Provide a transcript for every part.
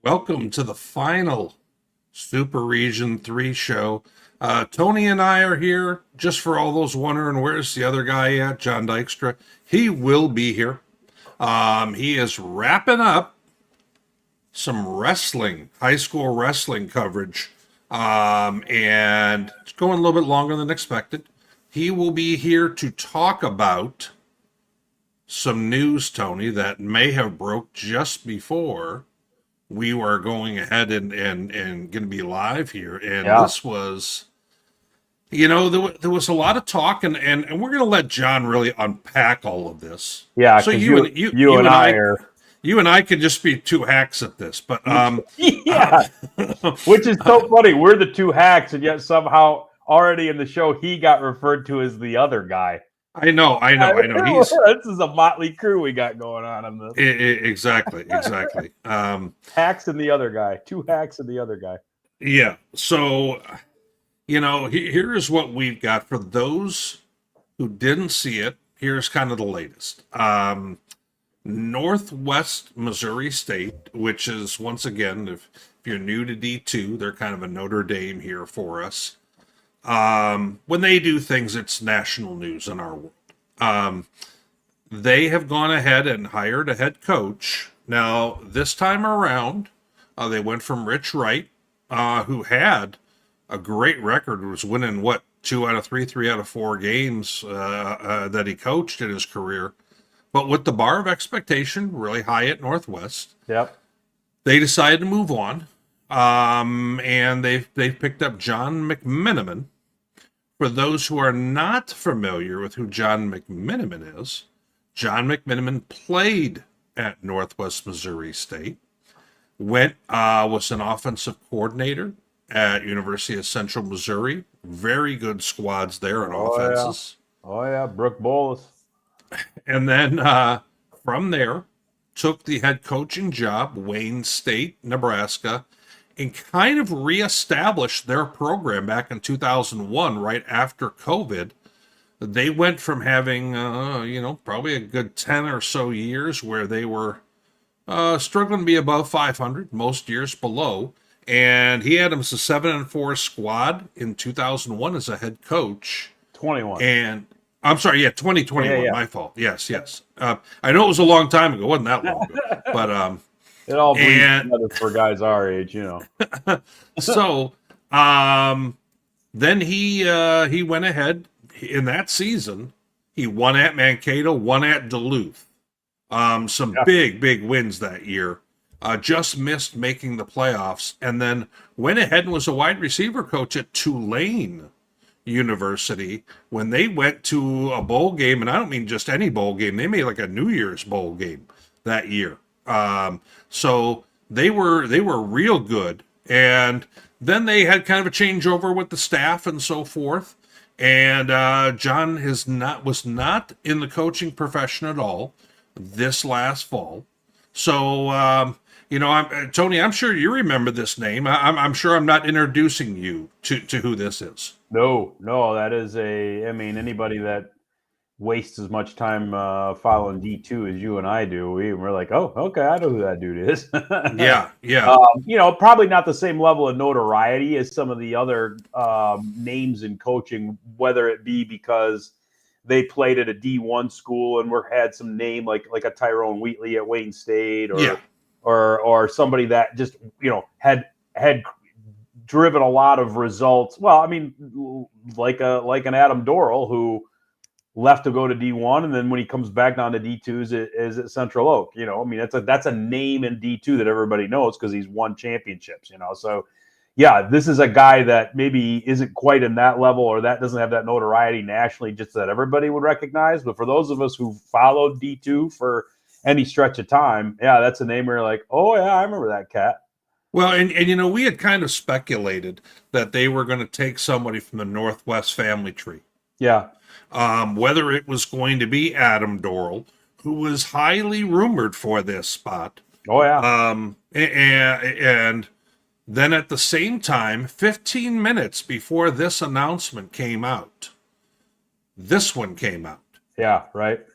Welcome to the final Super Region 3 show. Tony and I are here just for all those wondering where's the other guy at, John Dykstra. He will be here. He is wrapping up some wrestling, high school wrestling coverage, and it's going a little bit longer than expected. He will be here to talk about some news, Tony, that may have broke just before we were going ahead and going to be live here. And This was, there was a lot of talk, and we're going to let John really unpack all of this. Yeah, so you and I are... You and I could just be two hacks at this, but yeah, which is so funny. We're the two hacks, and yet somehow already in the show he got referred to as the other guy. I know. This is a motley crew we got going on this. Exactly. Hacks and the other guy. Two hacks and the other guy. Yeah. So, here's what we've got for those who didn't see it. Here's kind of the latest. Northwest Missouri State, which is, once again, if you're new to D2, they're kind of a Notre Dame here for us. When they do things, it's national news in our world. They have gone ahead and hired a head coach. Now, this time around, they went from Rich Wright, who had a great record, was winning, 2 out of 3 out of 4 games that he coached in his career. But with the bar of expectation really high at Northwest, they decided to move on. And they've picked up John McMenamin. For those who are not familiar with who John McMenamin is, John McMenamin played at Northwest Missouri State, was an offensive coordinator at University of Central Missouri. Very good squads there on offenses. Yeah, Brooke Bolus. And then from there, took the head coaching job, Wayne State, Nebraska, and kind of reestablished their program back in 2001, right after COVID. They went from having, probably a good 10 or so years where they were struggling to be above 500, most years below. And he had them as a 7-4 squad in 2001 as a head coach. 21. And I'm sorry, 2021, yeah. My fault. Yes. I know it was a long time ago. It wasn't that long ago. But it all bleeds together for guys our age, So, then he went ahead in that season. He won at Mankato, won at Duluth. Big wins that year. Just missed making the playoffs, and then went ahead and was a wide receiver coach at Tulane University when they went to a bowl game, and I don't mean just any bowl game. They made like a New Year's bowl game that year. So they were real good, and then they had kind of a changeover with the staff and so forth. And John was not in the coaching profession at all this last fall. So Tony, I'm sure you remember this name. I'm sure I'm not introducing you to who this is. No, that is anybody that wastes as much time following D2 as you and I do. We're like, oh, okay, I know who that dude is. Yeah. Probably not the same level of notoriety as some of the other names in coaching, whether it be because they played at a D1 school and had some name like a Tyrone Wheatley at Wayne State, or somebody that just had driven a lot of results. Well, I mean, like an Adam Dorrell who left to go to D1, and then when he comes back down to D2 is at Central Oak. That's a name in D2 that everybody knows because he's won championships. So yeah, this is a guy that maybe isn't quite in that level, or that doesn't have that notoriety nationally, just that everybody would recognize. But for those of us who followed D2 for any stretch of time, yeah, that's a name where you're like, oh yeah, I remember that cat. Well, and we had kind of speculated that they were going to take somebody from the Northwest family tree. Yeah. Whether it was going to be Adam Dorrell, who was highly rumored for this spot. Oh yeah. And then at the same time, 15 minutes before this announcement came out, this one came out. Yeah, right.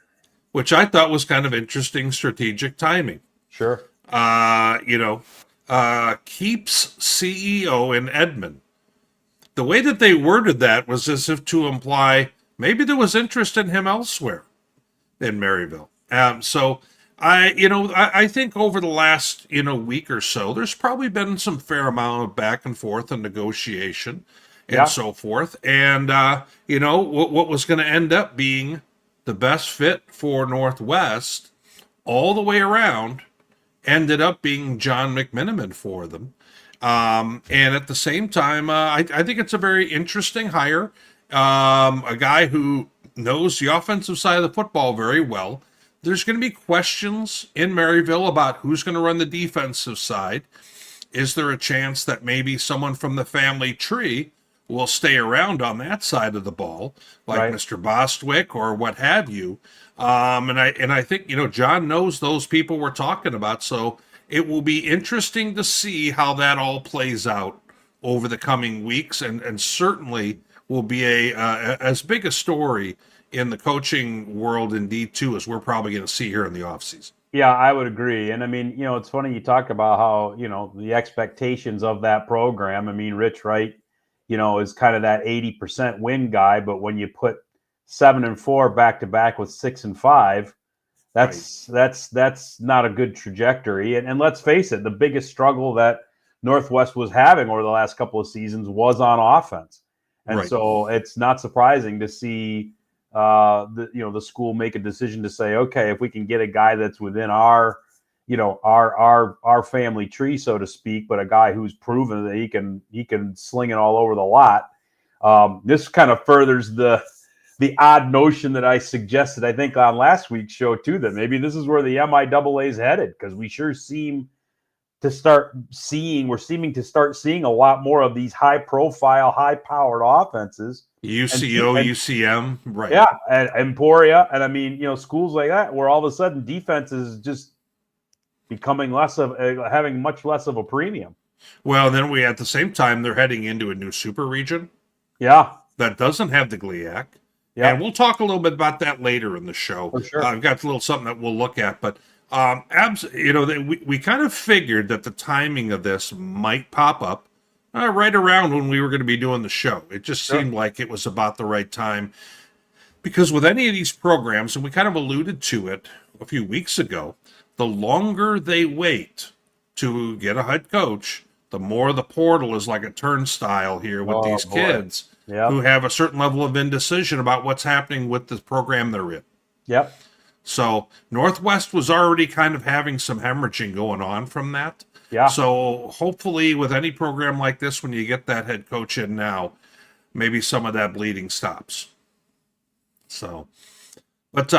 Which I thought was kind of interesting strategic timing. Sure. keeps CEO in Edmond. The way that they worded that was as if to imply maybe there was interest in him elsewhere in Maryville. So I think over the last week or so, there's probably been some fair amount of back and forth and negotiation and Yeah. so forth. And what was going to end up being the best fit for Northwest all the way around ended up being John McMiniman for them. And at the same time, I think it's a very interesting hire. A guy who knows the offensive side of the football very well. There's going to be questions in Maryville about who's going to run the defensive side. Is there a chance that maybe someone from the family tree will stay around on that side of the ball, like Right. Mr. Bostwick or what have you? And I think John knows those people we're talking about, so it will be interesting to see how that all plays out over the coming weeks, and certainly will be a as big a story in the coaching world in D2 as we're probably going to see here in the offseason. Yeah, I would agree. And I mean, it's funny you talk about how, the expectations of that program. I mean, Rich Wright, is kind of that 80% win guy, but when you put 7-4 back to back with 6-5, that's not a good trajectory. And let's face it, the biggest struggle that Northwest was having over the last couple of seasons was on offense. And Right. so it's not surprising to see the school make a decision to say, okay, if we can get a guy that's within our family tree, so to speak, but a guy who's proven that he can sling it all over the lot. This kind of furthers the odd notion that I suggested, I think, on last week's show too, that maybe this is where the MIAA is headed, because we sure seeming to start seeing a lot more of these high profile, high powered offenses. UCO, UCM, right. Yeah, and Emporia. And I mean, schools like that where all of a sudden defense is just becoming having much less of a premium. Well, then we at the same time they're heading into a new super region. Yeah. That doesn't have the GLIAC. Yeah. And we'll talk a little bit about that later in the show. For sure. I've got a little something that we'll look at, but we kind of figured that the timing of this might pop up right around when we were going to be doing the show. It just seemed like it was about the right time, because with any of these programs, and we kind of alluded to it a few weeks ago, the longer they wait to get a head coach, the more the portal is like a turnstile here with these kids who have a certain level of indecision about what's happening with the program they're in. Yep. So Northwest was already kind of having some hemorrhaging going on from that. Yeah. So hopefully with any program like this, when you get that head coach in now, maybe some of that bleeding stops. So, but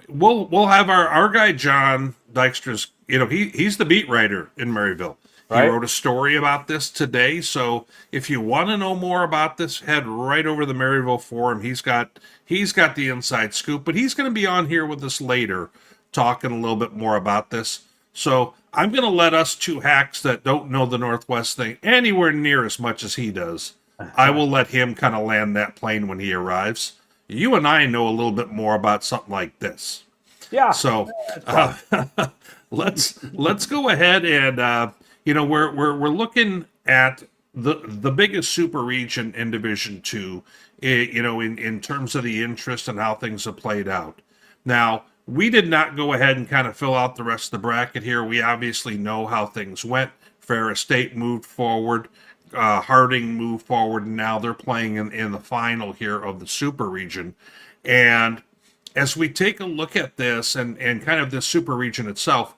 we'll have our guy John Dykstra's. He's the beat writer in Maryville. He wrote a story about this today. So if you want to know more about this, head right over to the Maryville Forum. He's got the inside scoop, but he's going to be on here with us later talking a little bit more about this. So I'm going to let us two hacks that don't know the Northwest thing anywhere near as much as he does. I will let him kind of land that plane when he arrives. You and I know a little bit more about something like this. Yeah. So let's go ahead and we're looking at the biggest super region in Division II, in terms of the interest and how things have played out. Now, we did not go ahead and kind of fill out the rest of the bracket here. We obviously know how things went. Ferris State moved forward. Harding moved forward, and now they're playing in the final here of the super region. And as we take a look at this and kind of the super region itself,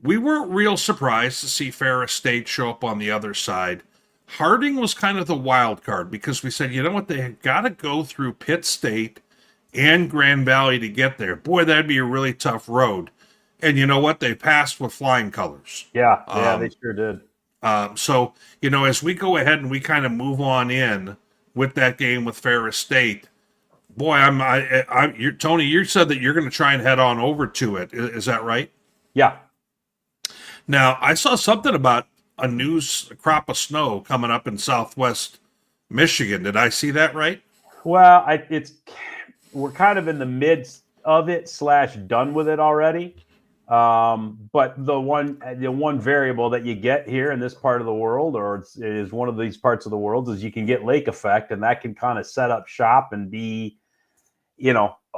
we weren't real surprised to see Ferris State show up on the other side. Harding was kind of the wild card, because we said, you know what, they have got to go through Pitt State and Grand Valley to get there. Boy, that'd be a really tough road. And you know what? They passed with flying colors. Yeah, they sure did. So, as we go ahead and we kind of move on in with that game with Ferris State, boy, Tony, you said that you're going to try and head on over to it. Is that right? Yeah. Now, I saw something about a new crop of snow coming up in Southwest Michigan. Did I see that right? Well, we're kind of in the midst of it / done with it already. But the one variable that you get here in this part of the world, or it is one of these parts of the world, is you can get lake effect, and that can kind of set up shop and be,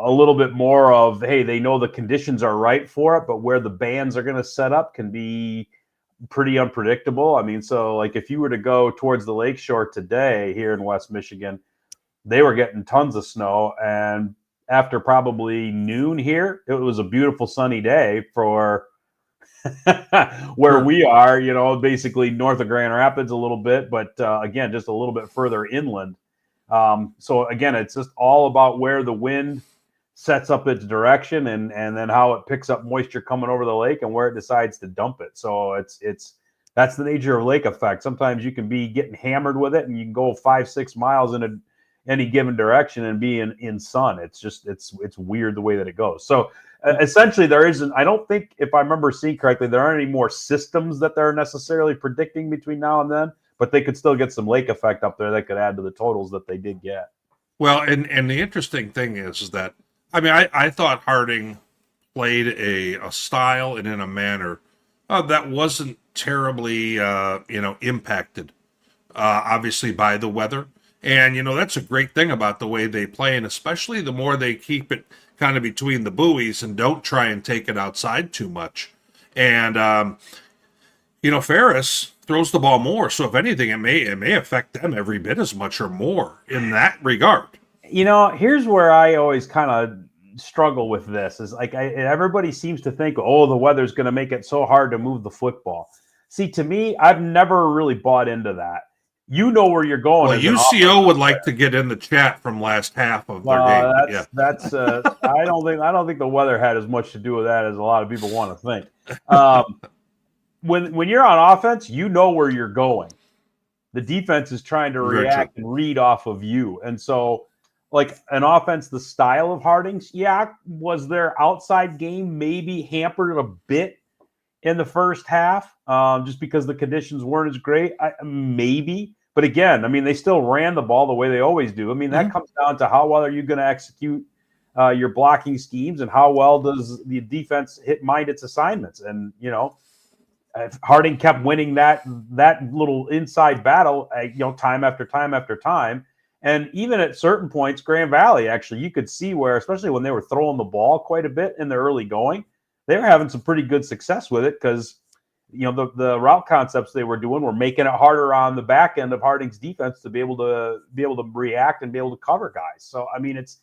a little bit more of, hey, they know the conditions are right for it, but where the bands are going to set up can be pretty unpredictable. I mean, so like if you were to go towards the lakeshore today here in West Michigan, they were getting tons of snow, and after probably noon here, it was a beautiful sunny day for where we are, basically north of Grand Rapids a little bit, but again, just a little bit further inland. So again, it's just all about where the wind sets up its direction and then how it picks up moisture coming over the lake and where it decides to dump it. So it's that's the nature of lake effect. Sometimes you can be getting hammered with it and you can go 5-6 miles in any given direction and be in sun. It's just it's weird the way that it goes. So essentially there isn't, I don't think, if I remember seeing correctly, there aren't any more systems that they're necessarily predicting between now and then, but they could still get some lake effect up there that could add to the totals that they did get. Well, and the interesting thing is that, I mean, I thought Harding played a style and in a manner that wasn't terribly, impacted, obviously, by the weather. And, that's a great thing about the way they play, and especially the more they keep it kind of between the buoys and don't try and take it outside too much. And, Ferris throws the ball more, so if anything, it may affect them every bit as much or more in that regard. Here's where I always kind of struggle with this is like everybody seems to think, oh, the weather's going to make it so hard to move the football. See, to me, I've never really bought into that. You know where you're going. Well, UCO would like to get in the chat from last half of their game. That's I don't think the weather had as much to do with that as a lot of people want to think. When you're on offense, you know where you're going. The defense is trying to react and read off of you, and so. Like an offense, the style of Harding's, was their outside game maybe hampered a bit in the first half, just because the conditions weren't as great? Maybe. But again, I mean, they still ran the ball the way they always do. I mean, that comes down to how well are you going to execute your blocking schemes and how well does the defense mind its assignments. And, if Harding kept winning that little inside battle, time after time after time. And even at certain points, Grand Valley, actually, you could see where, especially when they were throwing the ball quite a bit in the early going, they were having some pretty good success with it because, the route concepts they were doing were making it harder on the back end of Harding's defense to be able to react and be able to cover guys. So, I mean, it's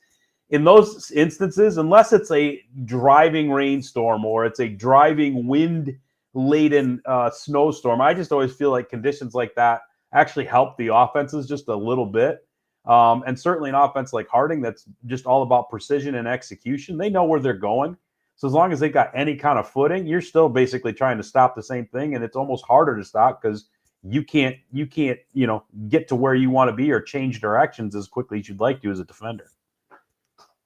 in those instances, unless it's a driving rainstorm or it's a driving wind-laden snowstorm, I just always feel like conditions like that actually help the offenses just a little bit. And certainly an offense like Harding that's just all about precision and execution. They know where they're going. So as long as they got any kind of footing, you're still basically trying to stop the same thing. And it's almost harder to stop because you can't, get to where you want to be or change directions as quickly as you'd like to as a defender.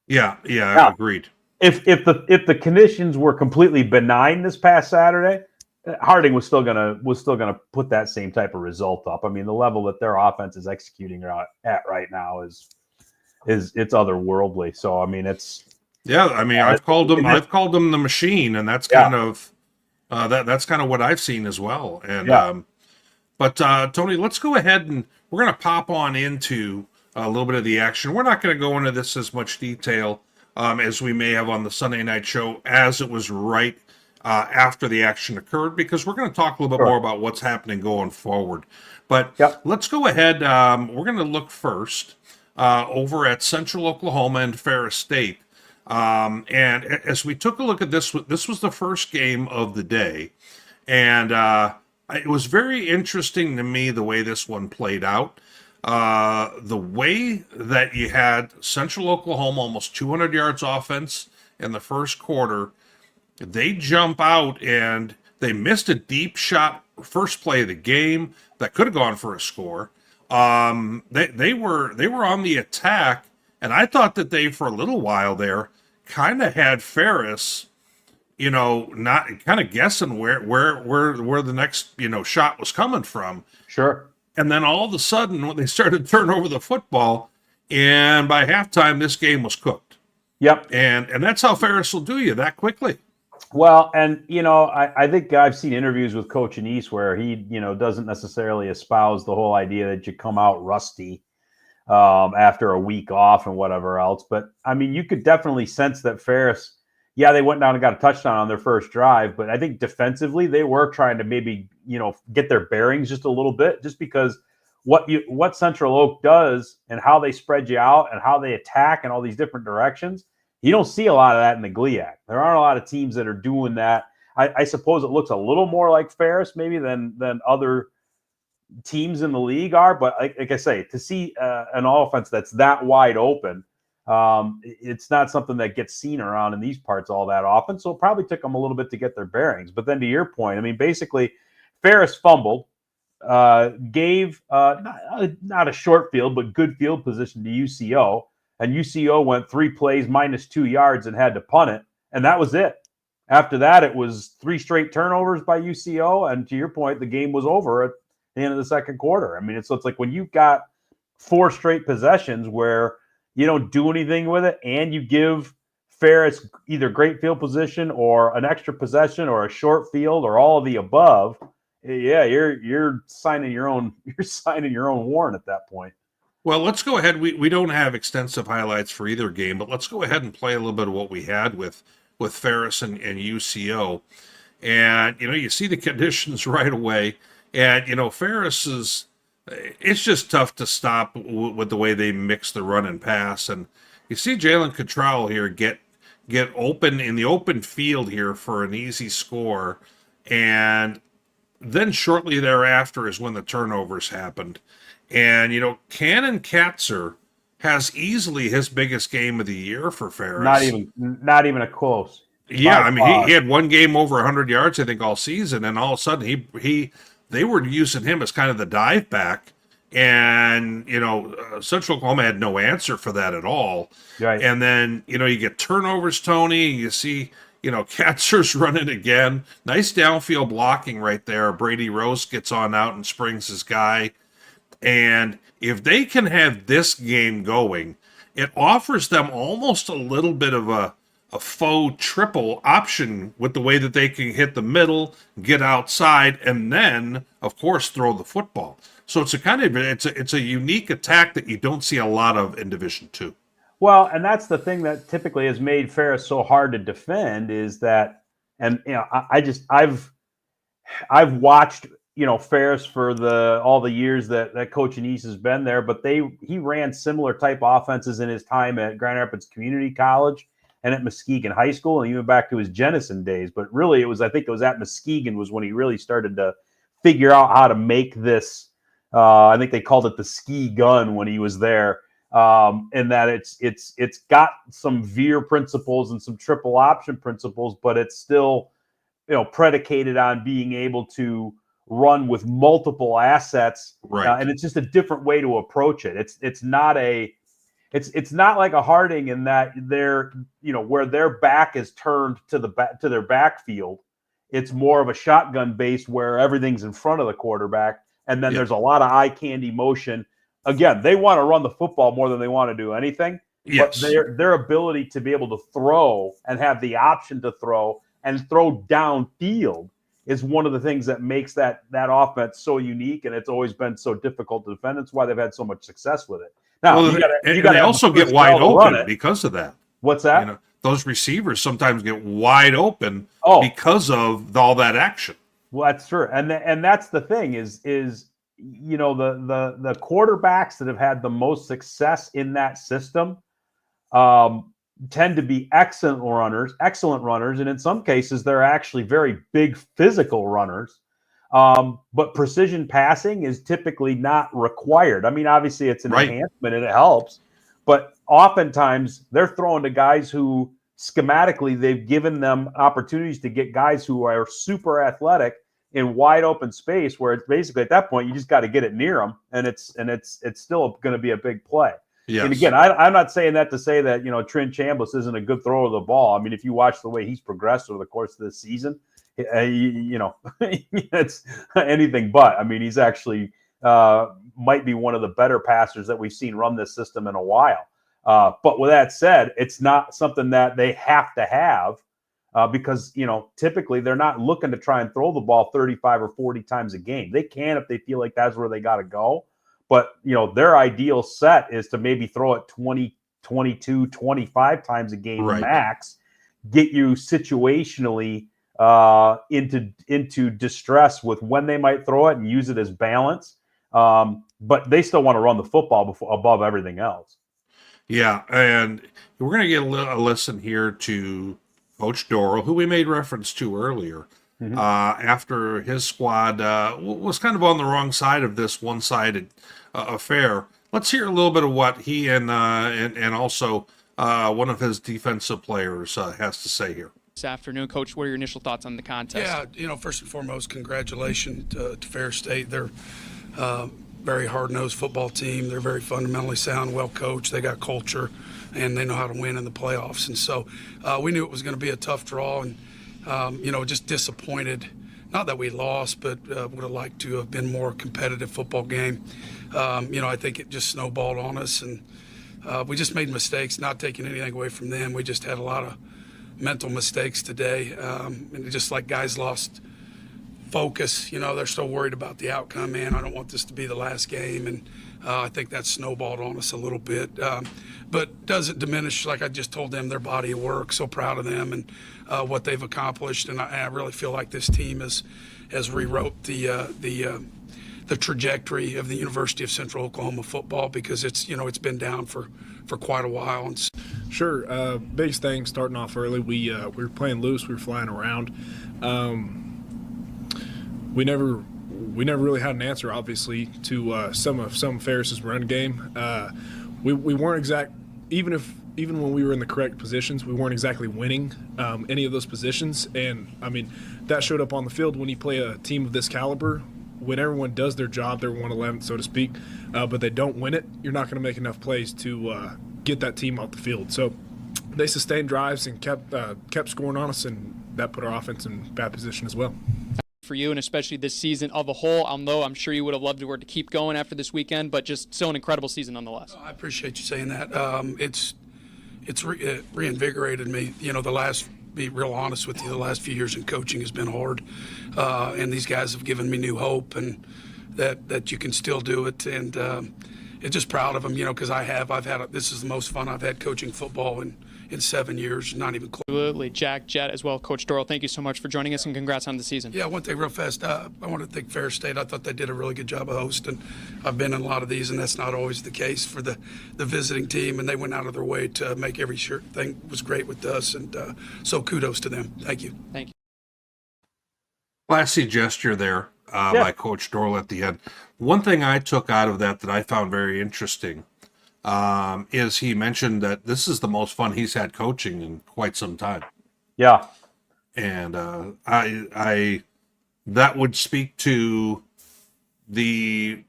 Yeah, now, agreed. If the conditions were completely benign this past Saturday, Harding was still gonna put that same type of result up. I mean, the level that their offense is executing at right now is it's otherworldly. So I mean, I've called them the machine, and that's kind of that's kind of what I've seen as well. And but Tony, let's go ahead and we're gonna pop on into a little bit of the action. We're not going to go into this as much detail as we may have on the Sunday night show, as it was right after the action occurred, because we're going to talk a little bit more about what's happening going forward. But let's go ahead. We're going to look first over at Central Oklahoma and Ferris State. And as we took a look at this was the first game of the day. And it was very interesting to me the way this one played out. The way that you had Central Oklahoma almost 200 yards offense in the first quarter, they jump out and they missed a deep shot first play of the game that could have gone for a score. They were on the attack, and I thought that they, for a little while there, kind of had Ferris, not kind of guessing where the next, shot was coming from. Sure. And then all of a sudden, when they started to turn over the football, and by halftime, this game was cooked. Yep. And that's how Ferris will do you that quickly. Well, and I think I've seen interviews with Coach Anise where he doesn't necessarily espouse the whole idea that you come out rusty after a week off and whatever else. But I mean, you could definitely sense that Ferris. Yeah, they went down and got a touchdown on their first drive, but I think defensively they were trying to maybe get their bearings just a little bit, just because what Central Oak does and how they spread you out and how they attack in all these different directions. You don't see a lot of that in the GLIAC. There aren't a lot of teams that are doing that. I suppose it looks a little more like Ferris maybe than other teams in the league are. But like I say, to see an offense that's that wide open, it's not something that gets seen around in these parts all that often. So it probably took them a little bit to get their bearings. But then to your point, I mean, basically, Ferris fumbled, gave not a short field, but good field position to UCO. And UCO went 3 plays minus 2 yards and had to punt it. And that was it. After that, it was 3 straight turnovers by UCO. And to your point, the game was over at the end of the second quarter. I mean, it's like when you've got 4 straight possessions where you don't do anything with it and you give Ferris either great field position or an extra possession or a short field or all of the above, yeah, you're signing your own warrant at that point. Well, let's go ahead. We don't have extensive highlights for either game, but let's go ahead and play a little bit of what we had with Ferris and UCO. And, you see the conditions right away. And, Ferris is, it's just tough to stop with the way they mix the run and pass. And you see Jalen Cottrell here get open in the open field here for an easy score. And then shortly thereafter is when the turnovers happened. And, Cannon Katzer has easily his biggest game of the year for Ferris. Not even a close. Yeah, I mean, he had one game over 100 yards, I think, all season, and all of a sudden they were using him as kind of the dive back, and, Central Oklahoma had no answer for that at all. Right. And then, you get turnovers, Tony, you see, Katzer's running again. Nice downfield blocking right there. Brady Rose gets on out and springs his guy. And if they can have this game going, it offers them almost a little bit of a faux triple option with the way that they can hit the middle, get outside, and then, of course, throw the football. So it's it's a unique attack that you don't see a lot of in Division II. Well, and that's the thing that typically has made Ferris so hard to defend is that, and I've watched Ferris for all the years that Coach Anise has been there, but he ran similar type offenses in his time at Grand Rapids Community College and at Muskegon High School, and even back to his Jenison days. But really, I think it was at Muskegon was when he really started to figure out how to make this. I think they called it the ski gun when he was there, and that it's got some veer principles and some triple option principles, but it's still predicated on being able to run with multiple assets, right? And it's just a different way to approach it. It's not like a Harding in that they're where their back is turned to their backfield. It's more of a shotgun base where everything's in front of the quarterback, and then there's a lot of eye candy motion. Again, they want to run the football more than they want to do anything. Yes. But their ability to be able to throw and have the option to throw and throw downfield is one of the things that makes that offense so unique, and it's always been so difficult to defend. It's why they've had so much success with it. Now, you got to also get wide open because of that. What's that? Those receivers sometimes get wide open because of all that action. Well, that's true, and that's the thing is the quarterbacks that have had the most success in that system tend to be excellent runners, and in some cases they're actually very big physical runners. But precision passing is typically not required. I mean, obviously it's an enhancement and it helps, but oftentimes they're throwing to guys who schematically they've given them opportunities to get guys who are super athletic in wide open space where it's basically at that point you just got to get it near them, and it's still going to be a big play. Yes. And again, I'm not saying that to say that Trent Chambliss isn't a good thrower of the ball. I mean, if you watch the way he's progressed over the course of this season, it's anything but. I mean, he's actually might be one of the better passers that we've seen run this system in a while. But with that said, it's not something that they have to have because, typically they're not looking to try and throw the ball 35 or 40 times a game. They can if they feel like that's where they got to go. But, their ideal set is to maybe throw it 20, 22, 25 times a game max, get you situationally into distress with when they might throw it and use it as balance. But they still want to run the football above everything else. Yeah, and we're going to get a listen here to Coach Dorrell, who we made reference to earlier, after his squad was kind of on the wrong side of this one-sided affair. Let's hear a little bit of what he and also one of his defensive players has to say here. This afternoon, Coach, what are your initial thoughts on the contest? Yeah, first and foremost, congratulations to Ferris State. They're very hard-nosed football team. They're very fundamentally sound, well-coached. They got culture, and they know how to win in the playoffs. And so we knew it was going to be a tough draw, and, just disappointed. Not that we lost, but would have liked to have been more competitive football game. I think it just snowballed on us, and we just made mistakes, not taking anything away from them. We just had a lot of mental mistakes today, and just like guys lost focus. They're still worried about the outcome. Man, I don't want this to be the last game, and I think that snowballed on us a little bit. But doesn't diminish, like I just told them, their body of work. So proud of them and what they've accomplished, and I really feel like this team has rewrote the trajectory of the University of Central Oklahoma football, because it's been down for quite a while. And sure, biggest thing starting off early. We were playing loose. We were flying around. We never really had an answer, obviously, to some of Ferris's run game. We weren't exact, even when we were in the correct positions, we weren't exactly winning any of those positions. And I mean, that showed up on the field when you play a team of this caliber. When everyone does their job, they're 111, so to speak, but they don't win it, you're not going to make enough plays to get that team off the field. So they sustained drives and kept scoring on us, and that put our offense in bad position as well. For you, and especially this season of a whole, although I'm sure you would have loved to keep going after this weekend, but just so an incredible season nonetheless. I appreciate you saying that. It's reinvigorated me. Be real honest with you, the last few years in coaching has been hard, and these guys have given me new hope, and that you can still do it, and it's just proud of them, because this is the most fun I've had coaching football in 7 years, not even close. Absolutely. Jack, Jet, as well, Coach Dorrell, thank you so much for joining us, and congrats on the season. Yeah, one thing real fast. I want to thank Ferris State. I thought they did a really good job of hosting. I've been in a lot of these, and that's not always the case for the visiting team, and they went out of their way to make every thing was great with us, and so kudos to them. Thank you. Thank you. Classy gesture there by Coach Dorrell at the end. One thing I took out of that I found very interesting is he mentioned that this is the most fun he's had coaching in quite some time. Yeah. And I that would speak to the,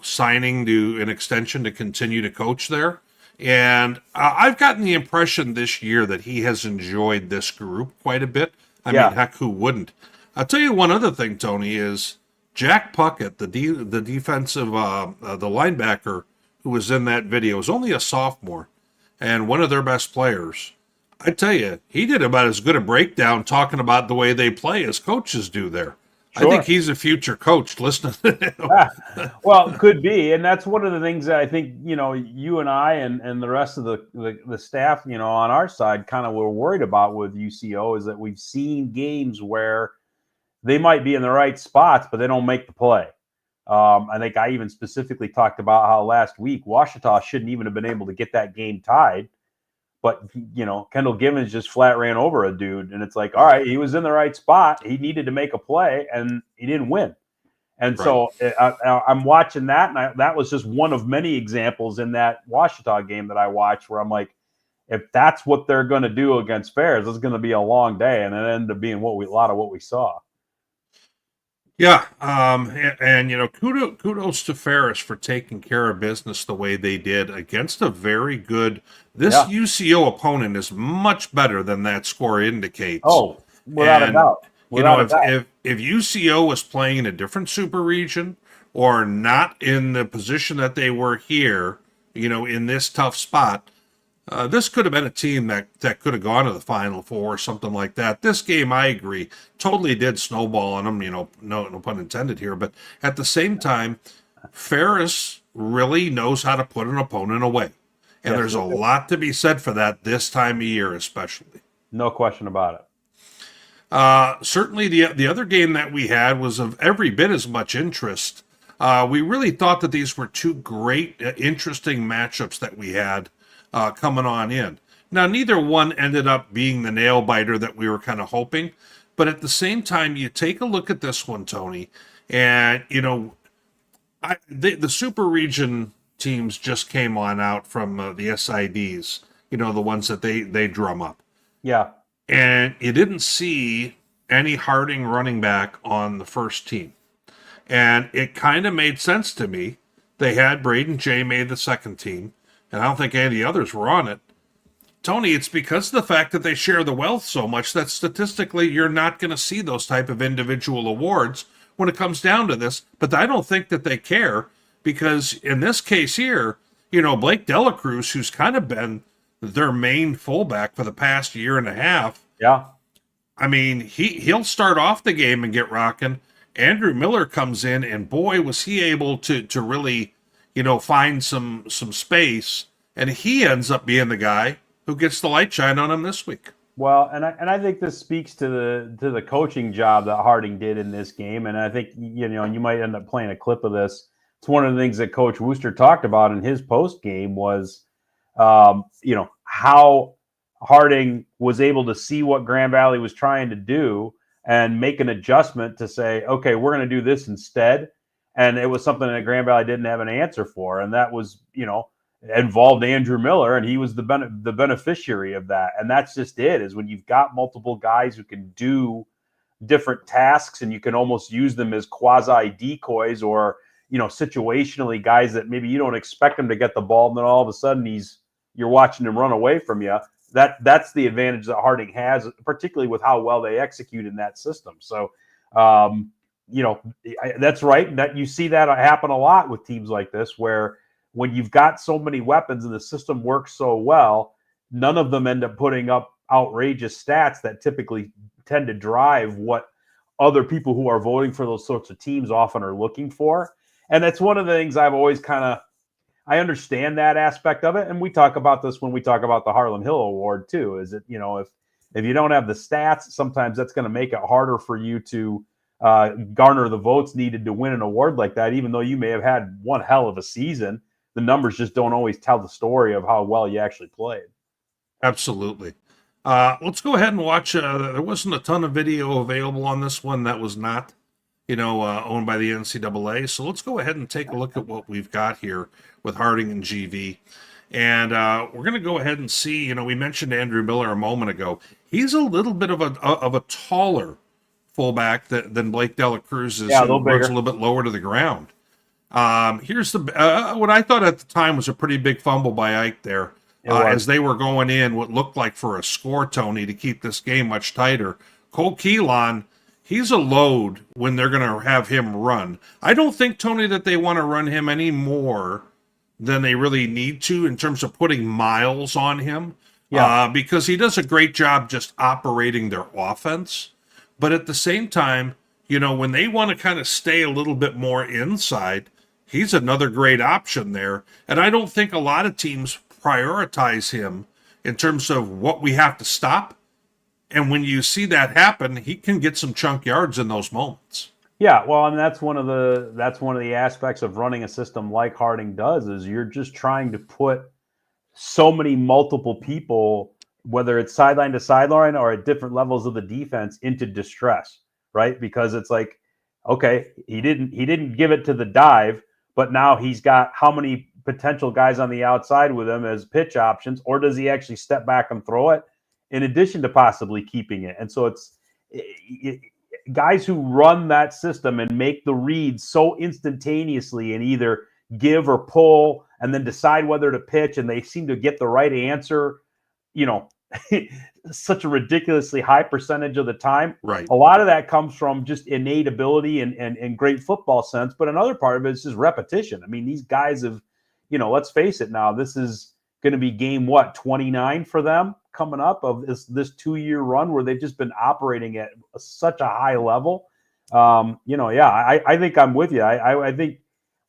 signing to an extension to continue to coach there. And I've gotten the impression this year that he has enjoyed this group quite a bit. I mean, heck, who wouldn't? I'll tell you one other thing, Tony, is Jack Puckett, the defensive, the linebacker who was in that video, is only a sophomore and one of their best players. I tell you, he did about as good a breakdown talking about the way they play as coaches do there. Sure. I think he's a future coach. Listening to him. Well, could be, and that's one of the things that I think you and I and the rest of the staff on our side kind of were worried about with UCO, is that we've seen games where they might be in the right spots, but they don't make the play. I think I even specifically talked about how last week Washita shouldn't even have been able to get that game tied. But, Kendall Gibbons just flat ran over a dude. And it's like, all right, he was in the right spot. He needed to make a play, and he didn't win. And so I'm watching that, and that was just one of many examples in that Washita game that I watched where I'm like, if that's what they're going to do against Ferris, it's going to be a long day. And it ended up being a lot of what we saw. Yeah, and kudos to Ferris for taking care of business the way they did against a very good. This UCO opponent is much better than that score indicates. Oh, without a doubt. If UCO was playing in a different super region or not in the position that they were here, in this tough spot, This could have been a team that could have gone to the Final Four or something like that. This game, I agree, totally did snowball on them. No pun intended here. But at the same time, Ferris really knows how to put an opponent away, and Yes, there's a lot to be said for that this time of year, especially. no question about it. Certainly, the other game that we had was of every bit as much interest. We really thought that these were two great, interesting matchups that we had coming on in. Now, neither one ended up being the nail biter that we were kind of hoping, but at the same time, you take a look at this one, Tony, and the Super Region teams just came on out from the SIDs. The ones that they drum up. Yeah. And you didn't see any Harding running back on the first team. And it kind of made sense to me. They had Braden Jay made the second team, and I don't think any of the others were on it. Tony, it's because of the fact that they share the wealth so much that statistically you're not going to see those type of individual awards when it comes down to this. But I don't think that they care, because in this case here, Blake Delacruz, who's kind of been their main fullback for the past year and a half. Yeah. I mean, he'll start off the game and get rocking. Andrew Miller comes in, and boy, was he able to really, find some space, and he ends up being the guy who gets the light shine on him this week. Well, and I think this speaks to the coaching job that Harding did in this game, and I think you might end up playing a clip of this. It's one of the things that Coach Wooster talked about in his post game was, how Harding was able to see what Grand Valley was trying to do and make an adjustment to say, okay, we're going to do this instead. And it was something that Grand Valley didn't have an answer for. And that was, involved Andrew Miller, and he was the beneficiary of that. And that's just it, is when you've got multiple guys who can do different tasks and you can almost use them as quasi decoys or, situationally guys that maybe you don't expect him to get the ball. And then all of a sudden you're watching him run away from you. That's the advantage that Harding has, particularly with how well they execute in that system. So, that's right. That you see that happen a lot with teams like this, where when you've got so many weapons and the system works so well, none of them end up putting up outrageous stats that typically tend to drive what other people who are voting for those sorts of teams often are looking for. And that's one of the things I've always I understand that aspect of it. And we talk about this when we talk about the Harlon Hill Award too, is that, if you don't have the stats, sometimes that's going to make it harder for you to garner the votes needed to win an award like that. Even though you may have had one hell of a season, the numbers just don't always tell the story of how well you actually played. Absolutely. Let's go ahead and watch. There wasn't a ton of video available on this one that was not, owned by the NCAA. So let's go ahead and take a look at what we've got here with Harding and GV. And we're going to go ahead and see, we mentioned Andrew Miller a moment ago. He's a little bit of a taller fullback than Blake Delacruz is. Yeah, a little runs bigger. a little bit lower to the ground. Here's what I thought at the time was a pretty big fumble by Ike there. As they were going in what looked like for a score, Tony, to keep this game much tighter. Cole Keelan, he's a load when they're going to have him run. I don't think, Tony, that they want to run him any more than they really need to in terms of putting miles on him. Yeah. Because he does a great job just operating their offense. But at the same time, when they want to kind of stay a little bit more inside, he's another great option there. And I don't think a lot of teams prioritize him in terms of what we have to stop. And when you see that happen, he can get some chunk yards in those moments. Yeah, well, and that's one of the aspects of running a system like Harding does, is you're just trying to put so many multiple people, whether it's sideline to sideline or at different levels of the defense, into distress, right? Because it's like, okay, he didn't give it to the dive, but now he's got how many potential guys on the outside with him as pitch options, or does he actually step back and throw it in addition to possibly keeping it? And so it's guys who run that system and make the reads so instantaneously and either give or pull and then decide whether to pitch, and they seem to get the right answer, such a ridiculously high percentage of the time. Right. A lot of that comes from just innate ability and great football sense, but another part of it is just repetition. I mean, these guys have, let's face it now, this is going to be game 29 for them coming up of this 2-year run where they've just been operating at such a high level. I think I'm with you. I think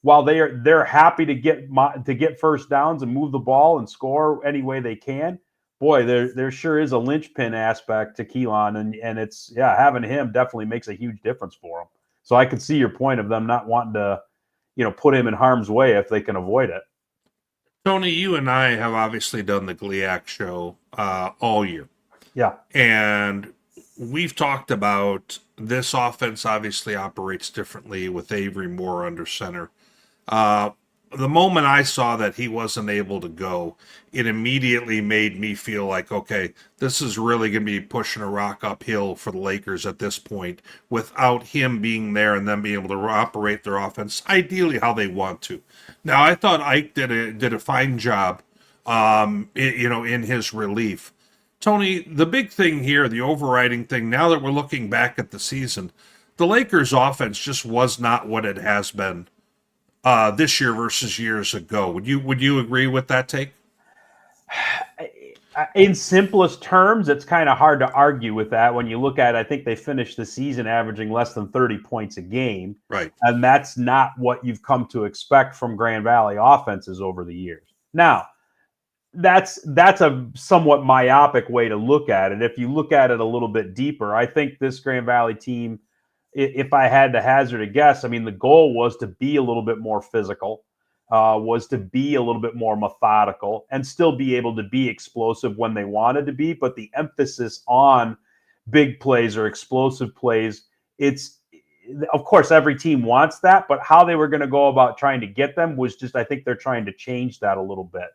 while they're happy to get first downs and move the ball and score any way they can, boy, there sure is a linchpin aspect to Keelan, and it's having him definitely makes a huge difference for them. So I can see your point of them not wanting to, put him in harm's way if they can avoid it. Tony, you and I have obviously done the GLIAC show all year. Yeah. And we've talked about this offense obviously operates differently with Avery Moore under center. The moment I saw that he wasn't able to go, it immediately made me feel like, okay, this is really going to be pushing a rock uphill for the Lakers at this point without him being there and them being able to operate their offense ideally how they want to. Now, I thought Ike did a fine job, in his relief. Tony, the big thing here, the overriding thing, now that we're looking back at the season, the Lakers' offense just was not what it has been this year versus years ago. Would you agree with that take? In simplest terms, it's kind of hard to argue with that when you look at it. I think they finished the season averaging less than 30 points a game. Right. And that's not what you've come to expect from Grand Valley offenses over the years. Now, that's a somewhat myopic way to look at it. If you look at it a little bit deeper, I think this Grand Valley team, if I had to hazard a guess, I mean, the goal was to be a little bit more physical, was to be a little bit more methodical and still be able to be explosive when they wanted to be. But the emphasis on big plays or explosive plays, of course, every team wants that, but how they were going to go about trying to get them was just, I think they're trying to change that a little bit.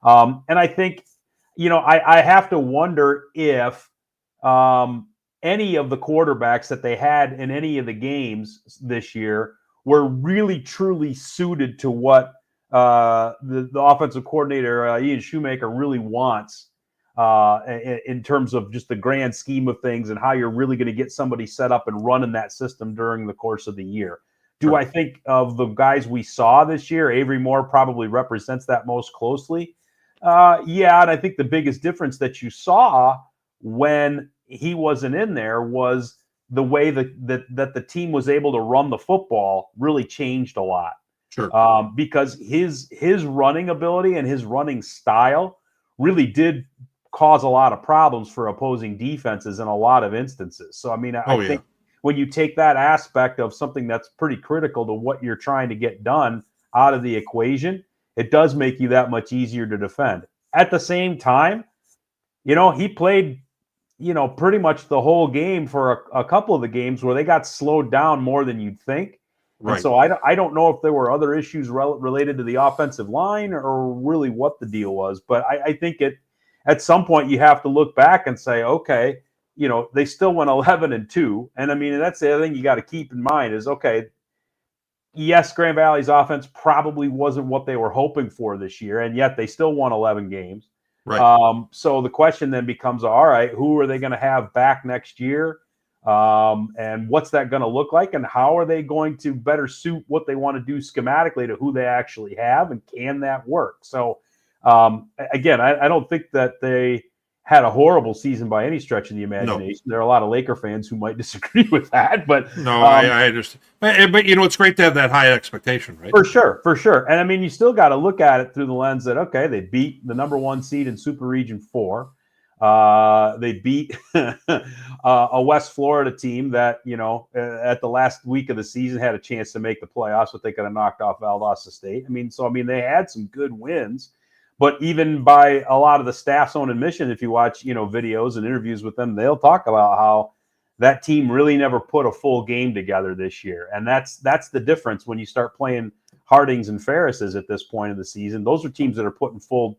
And I think, I have to wonder if any of the quarterbacks that they had in any of the games this year were really truly suited to what the offensive coordinator, Ian Shoemaker, really wants in terms of just the grand scheme of things and how you're really going to get somebody set up and running that system during the course of the year. Do I think of the guys we saw this year, Avery Moore probably represents that most closely? Yeah, and I think the biggest difference that you saw when he wasn't in there was the way that the team was able to run the football really changed a lot. Sure. Because his running ability and his running style really did cause a lot of problems for opposing defenses in a lot of instances. So, I mean, I think when you take that aspect of something that's pretty critical to what you're trying to get done out of the equation, it does make you that much easier to defend. At the same time, he played, pretty much the whole game for a couple of the games where they got slowed down more than you'd think. Right. And so I don't know if there were other issues related to the offensive line or really what the deal was. But I think at some point you have to look back and say, okay, they still went 11-2. And I mean, that's the other thing you got to keep in mind is, okay, yes, Grand Valley's offense probably wasn't what they were hoping for this year, and yet they still won 11 games. Right. So the question then becomes, all right, who are they going to have back next year? And what's that going to look like? And how are they going to better suit what they want to do schematically to who they actually have? And can that work? So, again, I don't think that they had a horrible season by any stretch of the imagination. No. There are a lot of Laker fans who might disagree with that, but no, I understand. But it's great to have that high expectation, right? For sure. And I mean, you still got to look at it through the lens that, okay, they beat the number 1 seed in Super Region 4. They beat a West Florida team that, at the last week of the season had a chance to make the playoffs, but they could have knocked off Valdosta State. I mean, they had some good wins. But even by a lot of the staff's own admission, if you watch, videos and interviews with them, they'll talk about how that team really never put a full game together this year. And that's the difference when you start playing Hardings and Ferrises at this point of the season. Those are teams that are putting full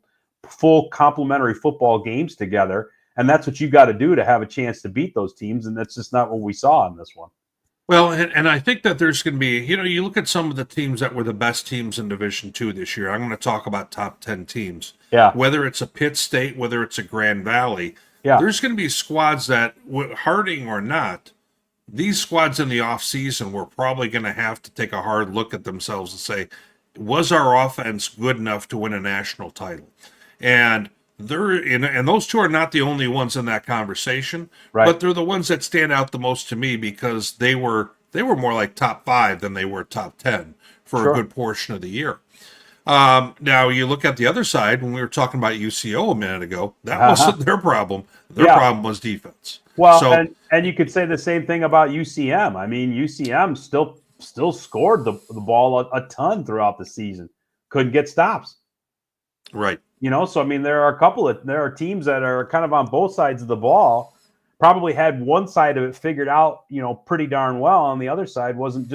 complementary football games together. And that's what you got to do to have a chance to beat those teams. And that's just not what we saw in this one. Well, and I think that there's going to be, you look at some of the teams that were the best teams in Division II this year. I'm going to talk about top 10 teams. Yeah. Whether it's a Pitt State, whether it's a Grand Valley. Yeah. There's going to be squads that, Harding or not, these squads in the offseason were probably going to have to take a hard look at themselves and say, was our offense good enough to win a national title? And and those two are not the only ones in that conversation, Right. but they're the ones that stand out the most to me because they were more like top 5 than they were top 10 for Sure. a good portion of the year. Now you look at the other side when we were talking about UCO a minute ago, that wasn't their problem. Their problem was defense. Well, So, and you could say the same thing about UCM. I mean, UCM still scored the ball a ton throughout the season. Couldn't get stops. right. So I mean, there are teams that are kind of on both sides of the ball. Probably had one side of it figured out, pretty darn well. On the other side wasn't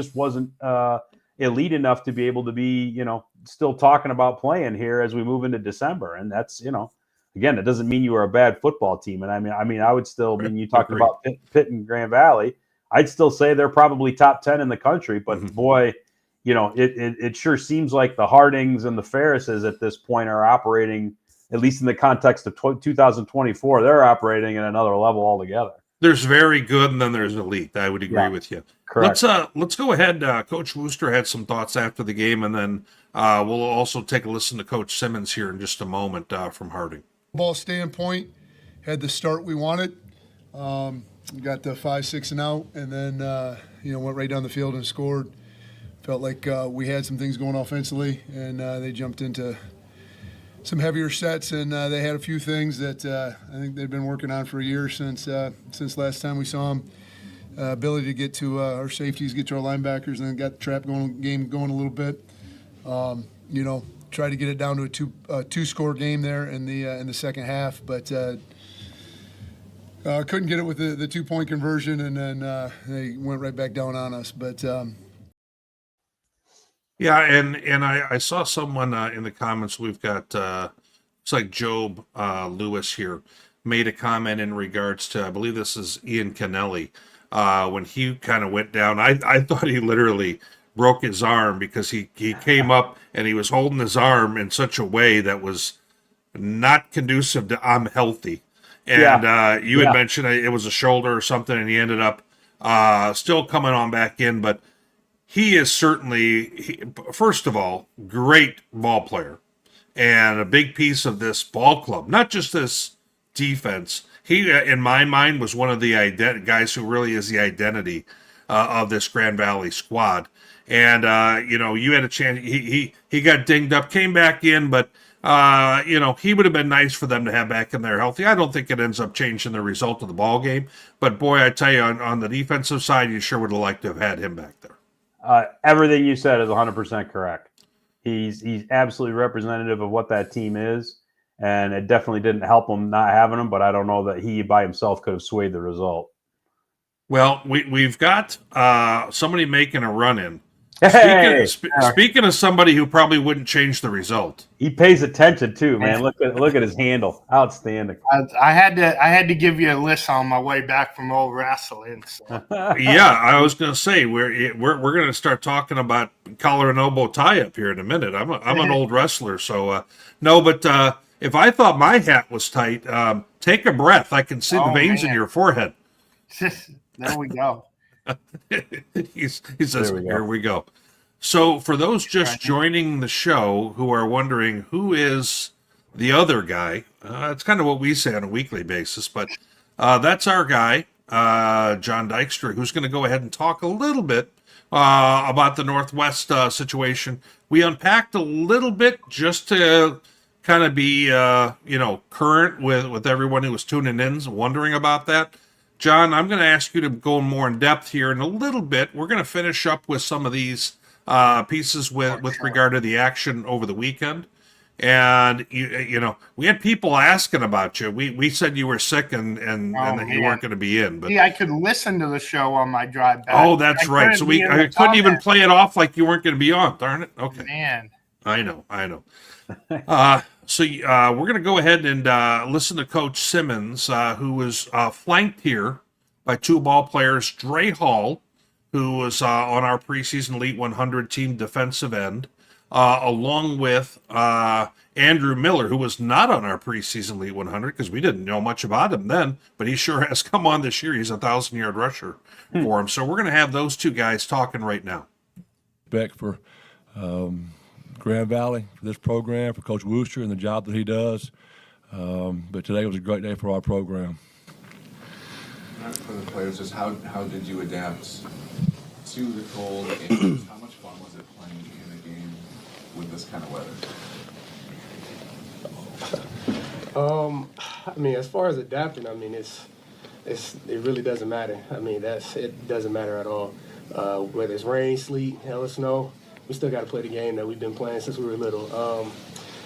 elite enough to be able to be, still talking about playing here as we move into December. And that's, again, it doesn't mean you are a bad football team. And I would still, when you talked about Pitt and Grand Valley, I'd still say they're probably top 10 in the country. But boy, it sure seems like the Hardings and the Ferrises at this point are operating, at least in the context of 2024, they're operating at another level altogether. There's very good, and then there's elite. I would agree with you. Correct. Let's go ahead. Coach Wooster had some thoughts after the game, and then we'll also take a listen to Coach Simmons here in just a moment from Harding. Ball standpoint, had the start we wanted. Got the 5-6 and out, and then went right down the field and scored. Felt like we had some things going offensively, and they jumped into some heavier sets, and they had a few things that I think they've been working on for a year since last time we saw them. Ability to get to our safeties, get to our linebackers, and then got the trap game going a little bit. Tried to get it down to a two-score game there in the second half, but couldn't get it with the 2-point conversion, and then they went right back down on us. But yeah, and I saw someone in the comments. We've got it's like Job Lewis here made a comment in regards to, I believe this is Ian Kennelly, when he kind of went down. I thought he literally broke his arm because he came up and he was holding his arm in such a way that was not conducive to I'm healthy. And you had mentioned it was a shoulder or something, and he ended up still coming on back in. But he is certainly, first of all, great ball player and a big piece of this ball club, not just this defense. He, in my mind, was one of the guys who really is the identity of this Grand Valley squad. And, you had a chance. He got dinged up, came back in, but, he would have been nice for them to have back in there healthy. I don't think it ends up changing the result of the ball game. But, boy, I tell you, on the defensive side, you sure would have liked to have had him back there. Everything you said is 100% correct. He's absolutely representative of what that team is, and it definitely didn't help him not having him, but I don't know that he by himself could have swayed the result. Well, we've got somebody making a run-in. Hey! Speaking of somebody who probably wouldn't change the result. He pays attention too, man. Look at his handle. Outstanding. I had to give you a list on my way back from old wrestling. So. Yeah, I was going to say we're going to start talking about collar and elbow tie-up here in a minute. I'm an old wrestler, so no. But if I thought my hat was tight, take a breath. I can see the veins in your forehead. There we go. he says, "Here we go." So, for those just joining the show who are wondering who is the other guy, it's kind of what we say on a weekly basis, but that's our guy, John Dykstra, who's going to go ahead and talk a little bit about the Northwest situation. We unpacked a little bit just to kind of be, current with everyone who was tuning in, wondering about that. John, I'm going to ask you to go more in depth here in a little bit. We're going to finish up with some of these pieces with regard to the action over the weekend. And, we had people asking about you. We said you were sick and that you weren't going to be in. But I could listen to the show on my drive back. Oh, that's right. So I couldn't even play it off like you weren't going to be on. Darn it. Okay. Man. I know. So we're going to go ahead and listen to Coach Simmons, who was flanked here by two ball players, Dre Hall, who was on our preseason Elite 100 team defensive end, along with Andrew Miller, who was not on our preseason Elite 100 because we didn't know much about him then, but he sure has come on this year. He's a 1,000-yard rusher for him. So we're going to have those two guys talking right now. Back for Grand Valley, for this program, for Coach Wooster and the job that he does. But today was a great day for our program. For the players, just how did you adapt to the cold, and how much fun was it playing in a game with this kind of weather? I mean, as far as adapting, I mean, it really doesn't matter. I mean, it doesn't matter at all. Whether it's rain, sleet, hell or snow, we still got to play the game that we've been playing since we were little.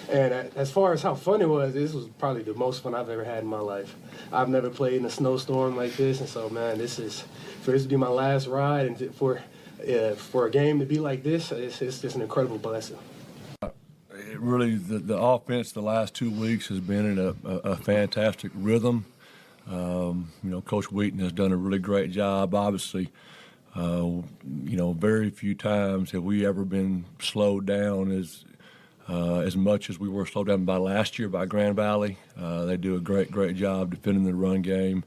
And as far as how fun it was, this was probably the most fun I've ever had in my life. I've never played in a snowstorm like this, and so, man, for this to be my last ride, and for a game to be like this, it's just an incredible blessing. Really, the offense the last 2 weeks has been in a fantastic rhythm. Coach Wheaton has done a really great job. Obviously, very few times have we ever been slowed down as much as we were slowed down by last year by Grand Valley. They do a great job defending the run game.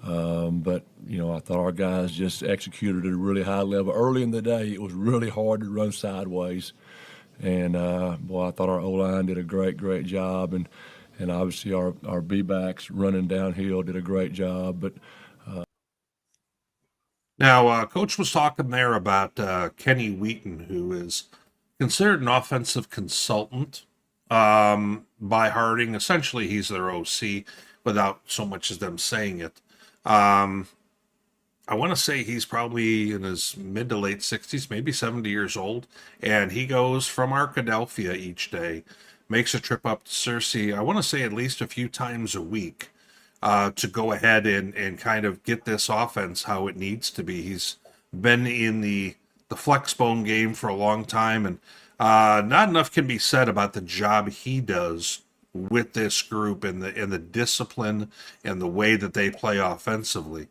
But I thought our guys just executed at a really high level. Early in the day, it was really hard to run sideways. And, I thought our O-line did a great job. And obviously our B-backs running downhill did a great job. But Now, Coach was talking there about Kenny Wheaton, who is considered an offensive consultant by Harding. Essentially, he's their OC without so much as them saying it. I want to say he's probably in his mid to late 60s, maybe 70 years old. And he goes from Arkadelphia each day, makes a trip up to Searcy, I want to say at least a few times a week, to go ahead and kind of get this offense how it needs to be. He's been in the flexbone game for a long time, and not enough can be said about the job he does with this group and the discipline and the way that they play offensively.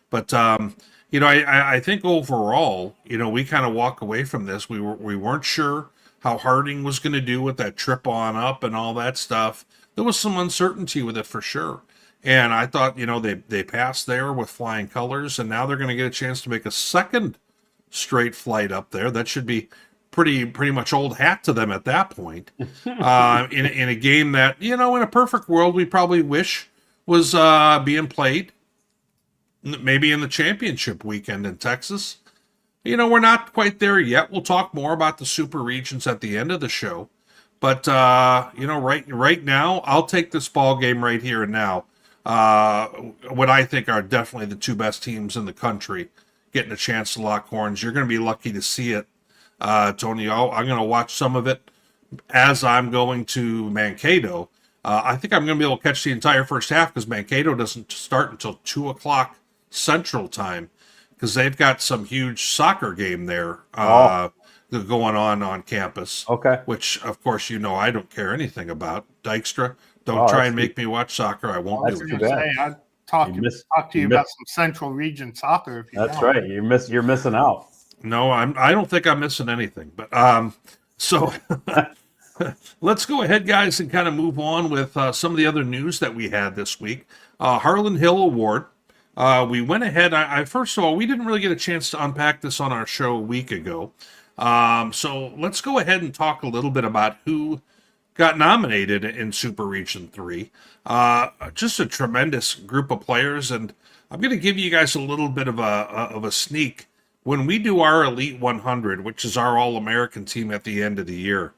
But I think overall, we kind of walk away from this. We weren't sure how Harding was going to do with that trip on up and all that stuff. There was some uncertainty with it for sure. And I thought, they passed there with flying colors, and now they're going to get a chance to make a second straight flight up there. That should be pretty much old hat to them at that point. In a game that, in a perfect world, we probably wish was being played maybe in the championship weekend in Texas. We're not quite there yet. We'll talk more about the super regions at the end of the show. But, right now, I'll take this ball game right here and now. What I think are definitely the two best teams in the country getting a chance to lock horns. You're going to be lucky to see it, Tony. I'm going to watch some of it as I'm going to Mankato. I think I'm going to be able to catch the entire first half because Mankato doesn't start until 2 o'clock Central Time because they've got some huge soccer game there going on campus. Okay. Which, of course, I don't care anything about. Dykstra, don't try and make me watch soccer. I won't do it. I'd talk to you about some Central Region soccer. If you That's want. right. You're missing out. No, I don't think I'm missing anything. But so let's go ahead, guys, and kind of move on with some of the other news that we had this week. Harlon Hill Award. We went ahead. I first of all, we didn't really get a chance to unpack this on our show a week ago. So let's go ahead and talk a little bit about who got nominated in Super Region 3. Just a tremendous group of players, and I'm going to give you guys a little bit of a sneak. When we do our Elite 100, which is our All-American team at the end of the year,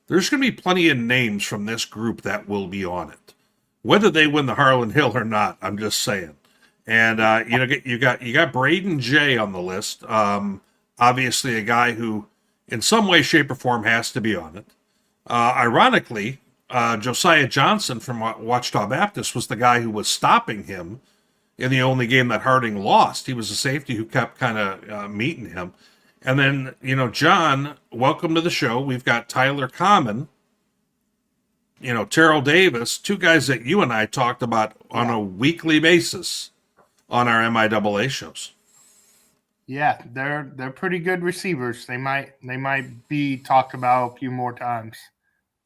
there's going to be plenty of names from this group that will be on it. Whether they win the Harlon Hill or not, I'm just saying. And you got Braden J on the list. Obviously, a guy who, in some way, shape, or form, has to be on it. Ironically, Josiah Johnson from Ouachita Baptist was the guy who was stopping him in the only game that Harding lost. He was a safety who kept kind of meeting him. And then, John, welcome to the show. We've got Tyler Common, Terrell Davis, two guys that you and I talked about on a weekly basis on our MIAA shows. Yeah, they're pretty good receivers. They might be talked about a few more times.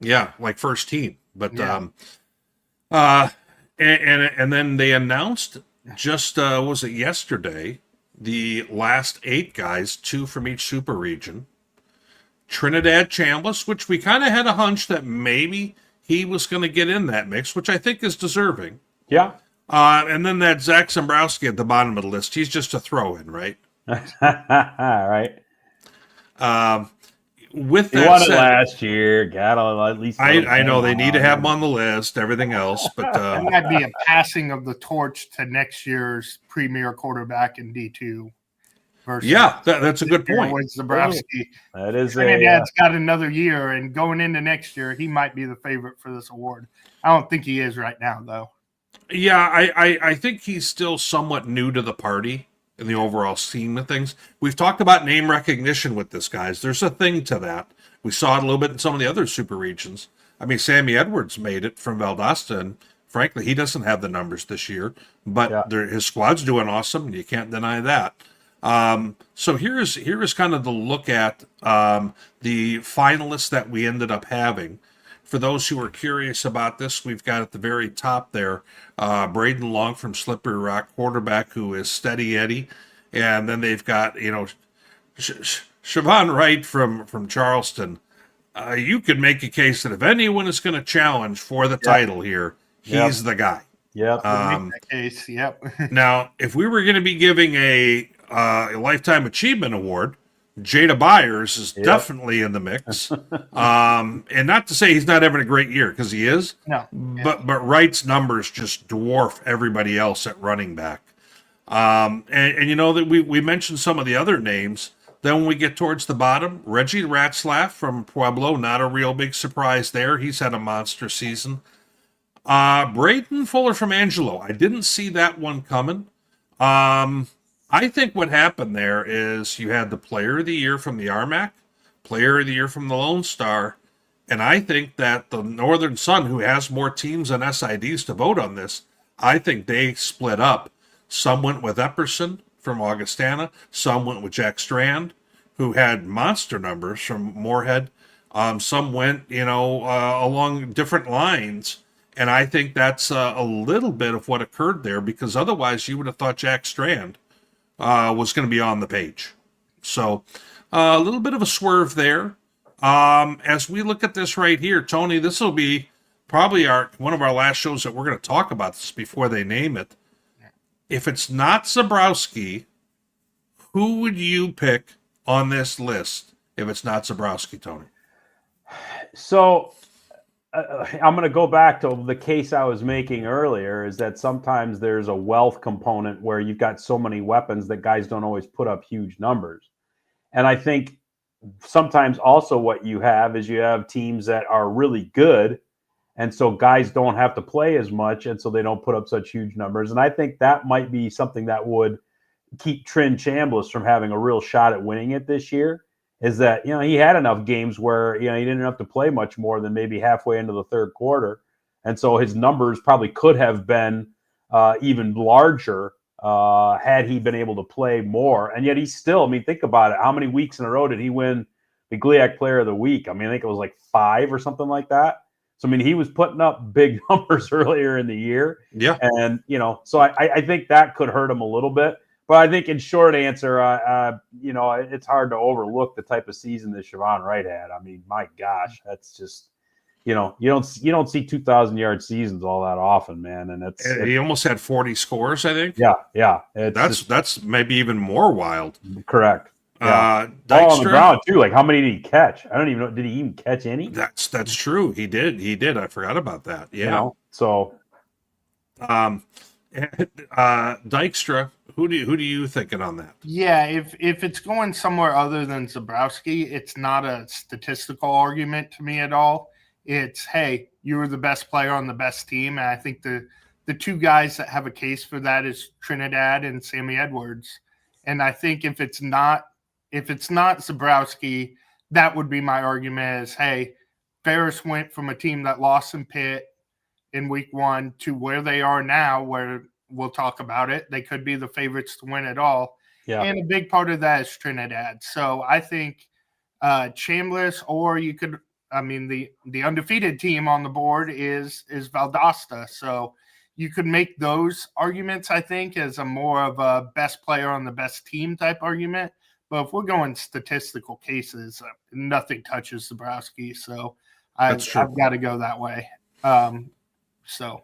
Yeah, like first team. But Yeah. and then they announced just was it yesterday, the last 8 guys, 2 from each super region. Trinidad Chambliss, which we kind of had a hunch that maybe he was going to get in that mix, which I think is deserving. Yeah. And then that Zach Zembrowski at the bottom of the list. He's just a throw-in, right? Right. With He that won it said, last year. Got at least. I know they need to have him on the list, everything else, but It might be a passing of the torch to next year's premier quarterback in D2. yeah, that's a good point. With Zabrowski. That is Trinidad's got another year, and going into next year, he might be the favorite for this award. I don't think he is right now, though. Yeah, I think he's still somewhat new to the party in the overall scheme of things. We've talked about name recognition with this, guys. There's a thing to that. We saw it a little bit in some of the other super regions. I mean, Sammy Edwards made it from Valdosta, and frankly, he doesn't have the numbers this year, but his squad's doing awesome, and you can't deny that. So here's kind of the look at the finalists that we ended up having. For those who are curious about this, we've got at the very top there Braden Long from Slippery Rock, quarterback who is steady Eddie, and then they've got Siobhan Wright from Charleston. You could make a case that if anyone is going to challenge for the title here, he's the guy. Yep. That case. Yep. Now, if we were going to be giving a Lifetime Achievement Award, Jada Byers is definitely in the mix. And not to say he's not having a great year, because he is. No. But Wright's numbers just dwarf everybody else at running back. And you know that we mentioned some of the other names. Then when we get towards the bottom, Reggie Ratzlaff from Pueblo, not a real big surprise there. He's had a monster season. Braden Fuller from Angelo. I didn't see that one coming. I think what happened there is you had the Player of the Year from the RMAC, Player of the Year from the Lone Star, and I think that the Northern Sun, who has more teams and SIDs to vote on this, I think they split up. Some went with Epperson from Augustana, some went with Jack Strand, who had monster numbers from Moorhead. Some went, along different lines. And I think that's a little bit of what occurred there, because otherwise you would have thought Jack Strand was going to be on the page. So a little bit of a swerve there. As we look at this right here, Tony, this will be probably one of our last shows that we're going to talk about this before they name it. If it's not Zabrowski, who would you pick on this list if it's not Zabrowski, Tony? So I'm going to go back to the case I was making earlier, is that sometimes there's a wealth component where you've got so many weapons that guys don't always put up huge numbers. And I think sometimes also what you have is you have teams that are really good, and so guys don't have to play as much, and so they don't put up such huge numbers. And I think that might be something that would keep Trin Chambliss from having a real shot at winning it this year. Is that, he had enough games where, he didn't have to play much more than maybe halfway into the third quarter. And so his numbers probably could have been even larger had he been able to play more. And yet he's still, think about it. How many weeks in a row did he win the GLIAC Player of the Week? I think it was like 5 or something like that. So, he was putting up big numbers earlier in the year. Yeah. And, so I think that could hurt him a little bit. But I think in short answer, it's hard to overlook the type of season that Siobhan Wright had. My gosh, that's just, you don't see 2,000-yard seasons all that often, man. And he almost had 40 scores, I think. Yeah. That's maybe even more wild. Correct. Yeah. Ball on the ground too. Like, how many did he catch? I don't even know. Did he even catch any? That's true. He did. I forgot about that. Yeah. So. Dykstra, who do you thinking on that? Yeah, if it's going somewhere other than Zabrowski, it's not a statistical argument to me at all. It's, hey, you were the best player on the best team, and I think the two guys that have a case for that is Trinidad and Sammy Edwards. And I think if it's not Zabrowski, that would be my argument is, hey, Ferris went from a team that lost in Pitt in week 1 to where they are now, where we'll talk about it. They could be the favorites to win it all. Yeah. And a big part of that is Trinidad. So I think Chambliss, or you could, the undefeated team on the board is Valdosta. So you could make those arguments, I think, as a more of a best player on the best team type argument. But if we're going statistical cases, nothing touches Zabrowski. So That's true. I've got to go that way. So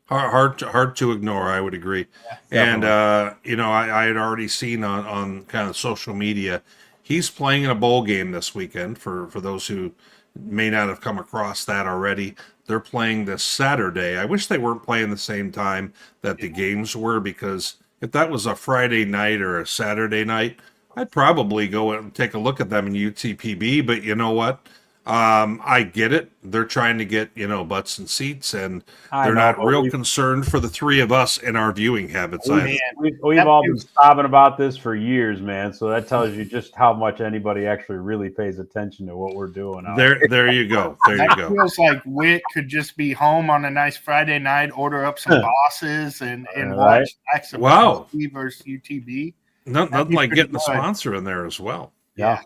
hard to ignore. I would agree. And I had already seen on kind of social media, he's playing in a bowl game this weekend. For those who may not have come across that already, they're playing this Saturday. I wish they weren't playing the same time that the games were, because if that was a Friday night or a Saturday night, I'd probably go and take a look at them in UTPB. But you know what? I get it. They're trying to get, butts and seats, and they're not real concerned for the three of us in our viewing habits. We've all been sobbing about this for years, man. So that tells you just how much anybody actually really pays attention to what we're doing. There you go. There you go. Feels like Witt could just be home on a nice Friday night, order up some bosses, and watch Zabrowski versus UTB. Nothing like getting the sponsor in there as well. Yeah.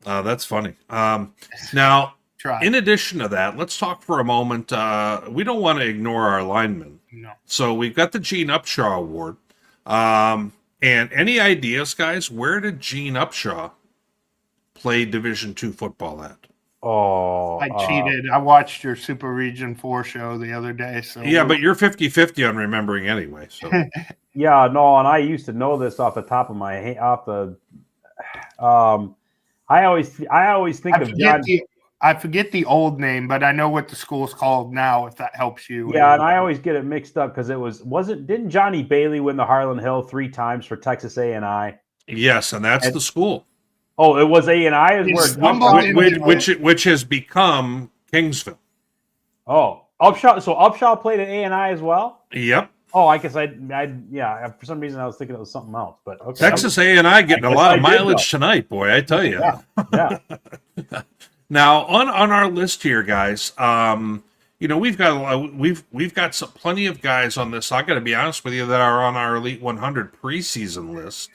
That's funny. Now, in addition to that, let's talk for a moment. We don't want to ignore our linemen. No. So we've got the Gene Upshaw Award. And any ideas, guys? Where did Gene Upshaw play Division II football at? Oh, I cheated. I watched your Super Region 4 show the other day. So yeah, but you're 50-50 on remembering anyway. So yeah, no, and I used to know this off the top of my head. I always think of John. I forget the old name, but I know what the school's called now, if that helps you. Yeah, and I always get it mixed up because didn't Johnny Bailey win the Harlon Hill 3 times for Texas A&I? Yes, and that's the school. Oh, it was A&I, which has become Kingsville. Oh, Upshaw. So Upshaw played at A&I as well. Yep. Oh, I guess yeah. For some reason, I was thinking it was something else. But okay. Texas A&I getting a lot of mileage tonight, boy. I tell you. Yeah. Now on our list here, guys, we've got plenty of guys on this. I got to be honest with you, that are on our Elite 100 preseason list.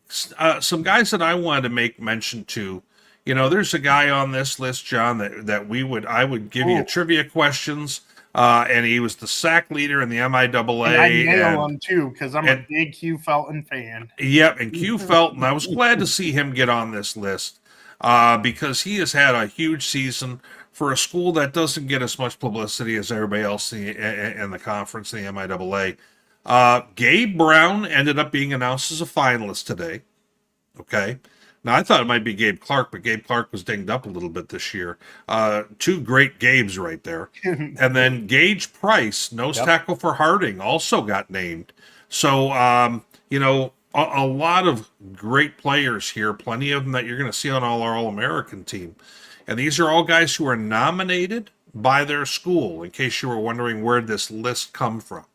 Some guys that I wanted to make mention to. There's a guy on this list, John, that I would give you trivia questions. And he was the sack leader in the MIAA. And I nail him too, because I'm a big Q Felton fan. Yep, and Q Felton, I was glad to see him get on this list because he has had a huge season for a school that doesn't get as much publicity as everybody else in the conference, the MIAA. Gabe Brown ended up being announced as a finalist today. Okay. Now, I thought it might be Gabe Clark, but Gabe Clark was dinged up a little bit this year. 2 great Gabes right there. And then Gage Price, nose tackle for Harding, also got named. So, a lot of great players here, plenty of them that you're going to see on our All-American team. And these are all guys who are nominated by their school, in case you were wondering where this list come from.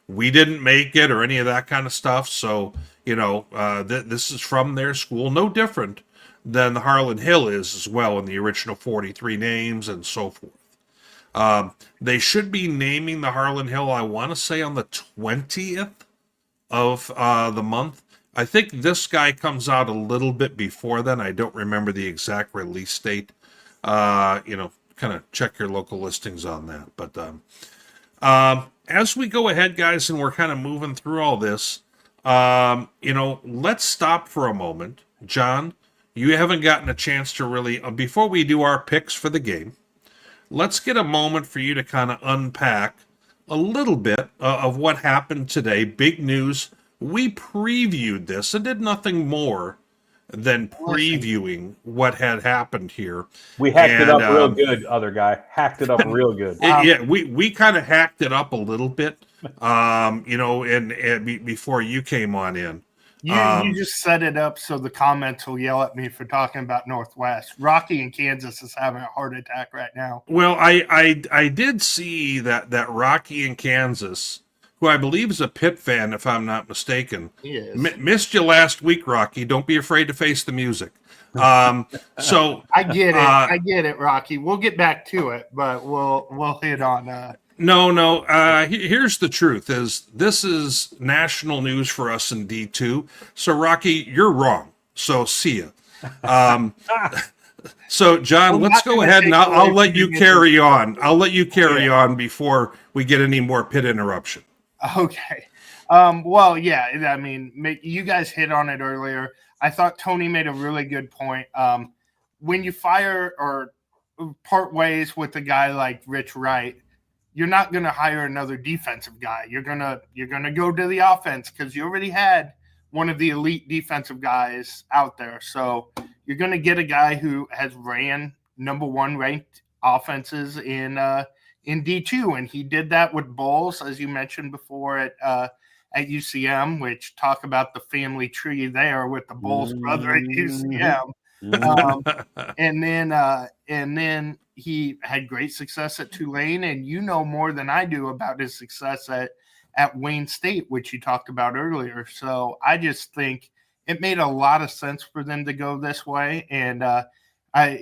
We didn't make it or any of that kind of stuff, so... this is from their school, no different than the Harlon Hill is as well in the original 43 names and so forth. They should be naming the Harlon Hill, I want to say, on the 20th of the month. I think this guy comes out a little bit before then. I don't remember the exact release date. Kind of check your local listings on that. But as we go ahead, guys, and we're kind of moving through all this, let's stop for a moment. John, you haven't gotten a chance to really, before we do our picks for the game, let's get a moment for you to kind of unpack a little bit of what happened today. Big news. We previewed this and did nothing more than previewing what had happened here. We hacked it up real good, other guy. Hacked it up real good. We kind of hacked it up a little bit. And before you came on in. You just set it up so the comments will yell at me for talking about Northwest. Rocky in Kansas is having a heart attack right now. Well, I did see that Rocky in Kansas, who I believe is a Pitt fan, if I'm not mistaken, missed you last week, Rocky. Don't be afraid to face the music. So I get it, Rocky. We'll get back to it, but we'll hit on No. Here's the truth: this is national news for us in D2. So, Rocky, you're wrong. So, see ya. So, John, let's go ahead and I'll let you carry on. I'll let you carry on before we get any more Pitt interruption. Okay. Well, yeah, I mean, you guys hit on it earlier. I thought Tony made a really good point. When you fire or part ways with a guy like Rich Wright, you're not going to hire another defensive guy. You're gonna go to the offense because you already had one of the elite defensive guys out there. So you're going to get a guy who has ran number 1 ranked offenses in D2, and he did that with Bowles, as you mentioned before at UCM, which talk about the family tree there with the Bowles brother at UCM. And then he had great success at Tulane, and you know more than I do about his success at Wayne State, which you talked about earlier. So I just think it made a lot of sense for them to go this way. And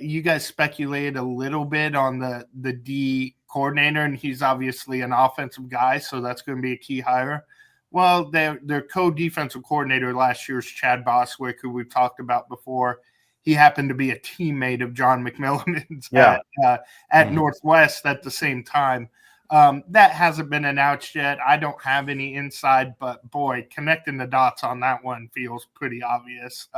you guys speculated a little bit on the D coordinator, and he's obviously an offensive guy, so that's going to be a key hire. Well, their co-defensive coordinator last year is Chad Boswick, who we've talked about before. He happened to be a teammate of John McMillan's at Northwest at the same time. That hasn't been announced yet. I don't have any inside, but boy, connecting the dots on that one feels pretty obvious.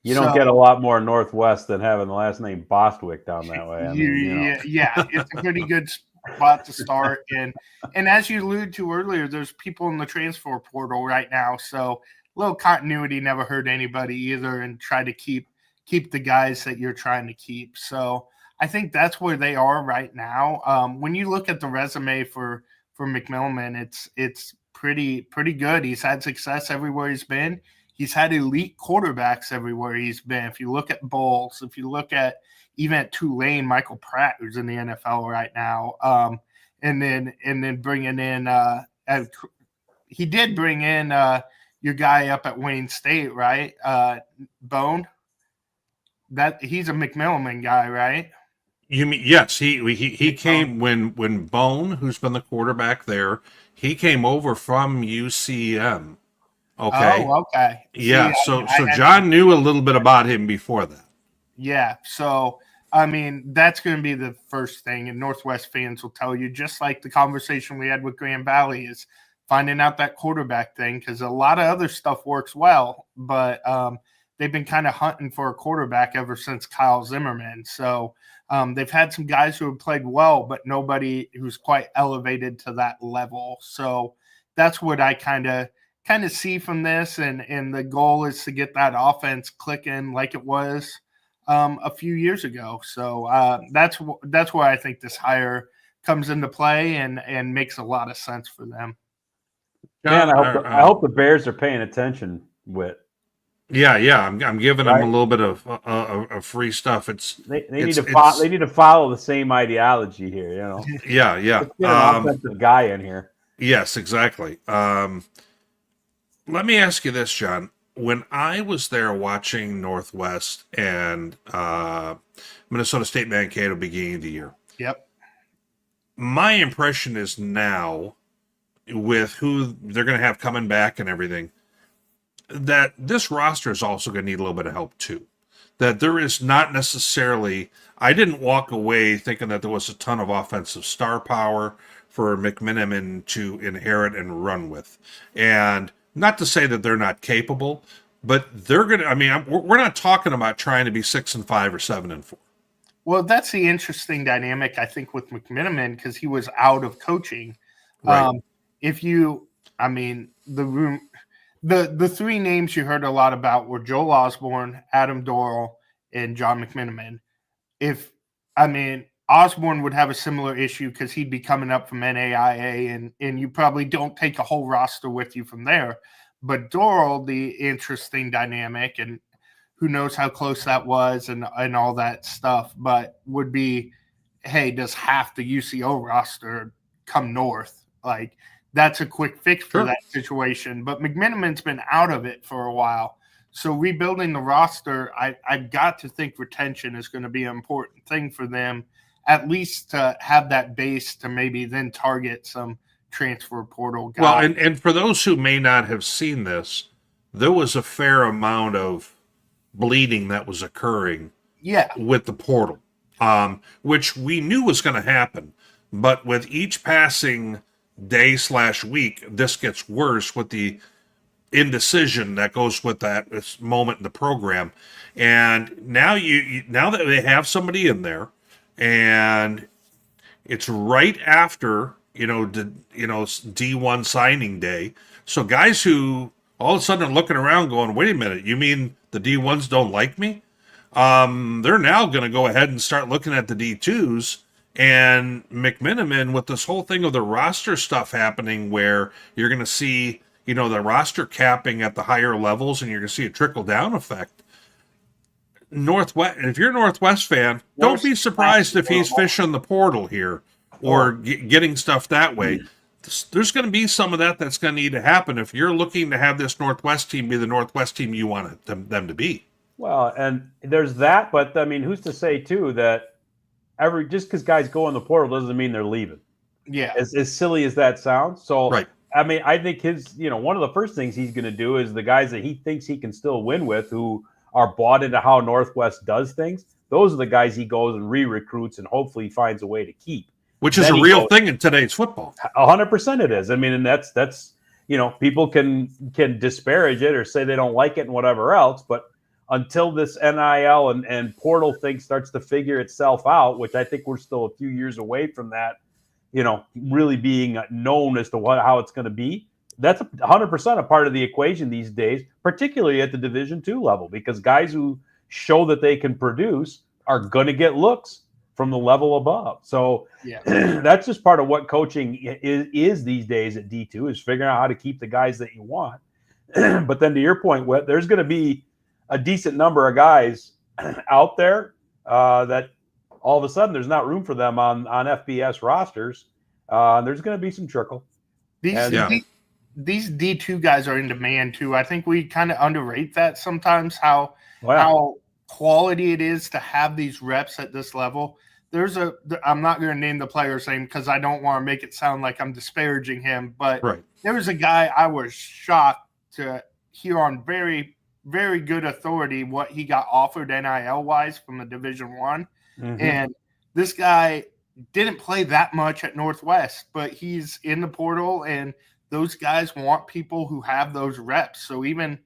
You don't get a lot more Northwest than having the last name Bostwick down that way. Yeah, it's a pretty good spot to start. And as you alluded to earlier, there's people in the transfer portal right now, so a little continuity never hurt anybody either, and try to keep the guys that you're trying to keep. So I think that's where they are right now. When you look at the resume for McMillan, it's pretty good. He's had success everywhere he's been. He's had elite quarterbacks everywhere he's been. If you look at Bowles, if you look at even at Tulane, Michael Pratt, who's in the NFL right now, and then bringing in he did bring in your guy up at Wayne State, right? Bone. That he's a McMillan guy, right? You mean yes? He came when Bone, who's been the quarterback there, he came over from UCM. Okay. Oh, okay. Yeah. So John knew a little bit about him before that. Yeah. So I mean, that's going to be the first thing, and Northwest fans will tell you, just like the conversation we had with Grand Valley, is finding out that quarterback thing, because a lot of other stuff works well, but they've been kind of hunting for a quarterback ever since Kyle Zimmerman. So they've had some guys who have played well, but nobody who's quite elevated to that level. So that's what I kind of see from this. And the goal is to get that offense clicking like it was a few years ago. So that's where I think this hire comes into play and makes a lot of sense for them. Man, I hope the Bears are paying attention, Whit. Yeah. I'm giving them a little bit of free stuff. They need to follow the same ideology here, you know. Yeah. Let's get an offensive guy in here. Yes, exactly. Let me ask you this, John. When I was there watching Northwest and Minnesota State Mankato beginning of the year, yep, my impression is now, with who they're going to have coming back and everything, that this roster is also going to need a little bit of help too. That there is not necessarily, I didn't walk away thinking that there was a ton of offensive star power for McMiniman to inherit and run with. And not to say that they're not capable, but they're going to, I mean, we're not talking about trying to be 6-5 or 7-4. Well, that's the interesting dynamic, I think, with McMiniman, because he was out of coaching. Right. The three names you heard a lot about were Joel Osborne, Adam Dorrell, and John McMiniman. Osborne would have a similar issue because he'd be coming up from NAIA, and you probably don't take a whole roster with you from there. But Dorrell, the interesting dynamic, and who knows how close that was and all that stuff, but would be, hey, does half the UCO roster come north? Like, that's a quick fix for that situation. But McMiniman's been out of it for a while. So rebuilding the roster, I've got to think retention is going to be an important thing for them, at least to have that base to maybe then target some transfer portal guys. Well, and for those who may not have seen this, there was a fair amount of bleeding that was occurring with the portal, which we knew was going to happen. But with each passing day/week, this gets worse with the indecision that goes with that this moment in the program. And now now that they have somebody in there, and it's right after D1 signing day, so guys who all of a sudden are looking around going, wait a minute, you mean the D1s don't like me? They're now going to go ahead and start looking at the D2s. And McMenamin, with this whole thing of the roster stuff happening, where you're going to see, the roster capping at the higher levels, and you're going to see a trickle down effect. Northwest, if you're a Northwest fan, don't be surprised if he's fishing the portal here or getting stuff that way. There's going to be some of that's going to need to happen if you're looking to have this Northwest team be the Northwest team you want them to be. Well, and there's that, but I mean, who's to say too that just because guys go in the portal doesn't mean they're leaving. Yeah. As silly as that sounds. So, right. I mean, I think one of the first things he's going to do is the guys that he thinks he can still win with, who are bought into how Northwest does things. Those are the guys he goes and re-recruits and hopefully finds a way to keep. Which is a real thing in today's football. 100% it is. I mean, and that's people can disparage it or say they don't like it and whatever else, but until this NIL and portal thing starts to figure itself out, which I think we're still a few years away from that, really being known as to how it's going to be. That's 100% a part of the equation these days, particularly at the Division II level, because guys who show that they can produce are going to get looks from the level above. So that's just part of what coaching is these days at D2, is figuring out how to keep the guys that you want. But then to your point, Whit, there's going to be a decent number of guys out there that all of a sudden there's not room for them on FBS rosters. There's going to be some trickle. These D2 guys are in demand too. I think we kind of underrate that sometimes, how quality it is to have these reps at this level. I'm not going to name the player's name because I don't want to make it sound like I'm disparaging him, but there was a guy I was shocked to hear on very, very good authority what he got offered NIL wise from the Division I. And this guy didn't play that much at Northwest, but he's in the portal, and those guys want people who have those reps. So even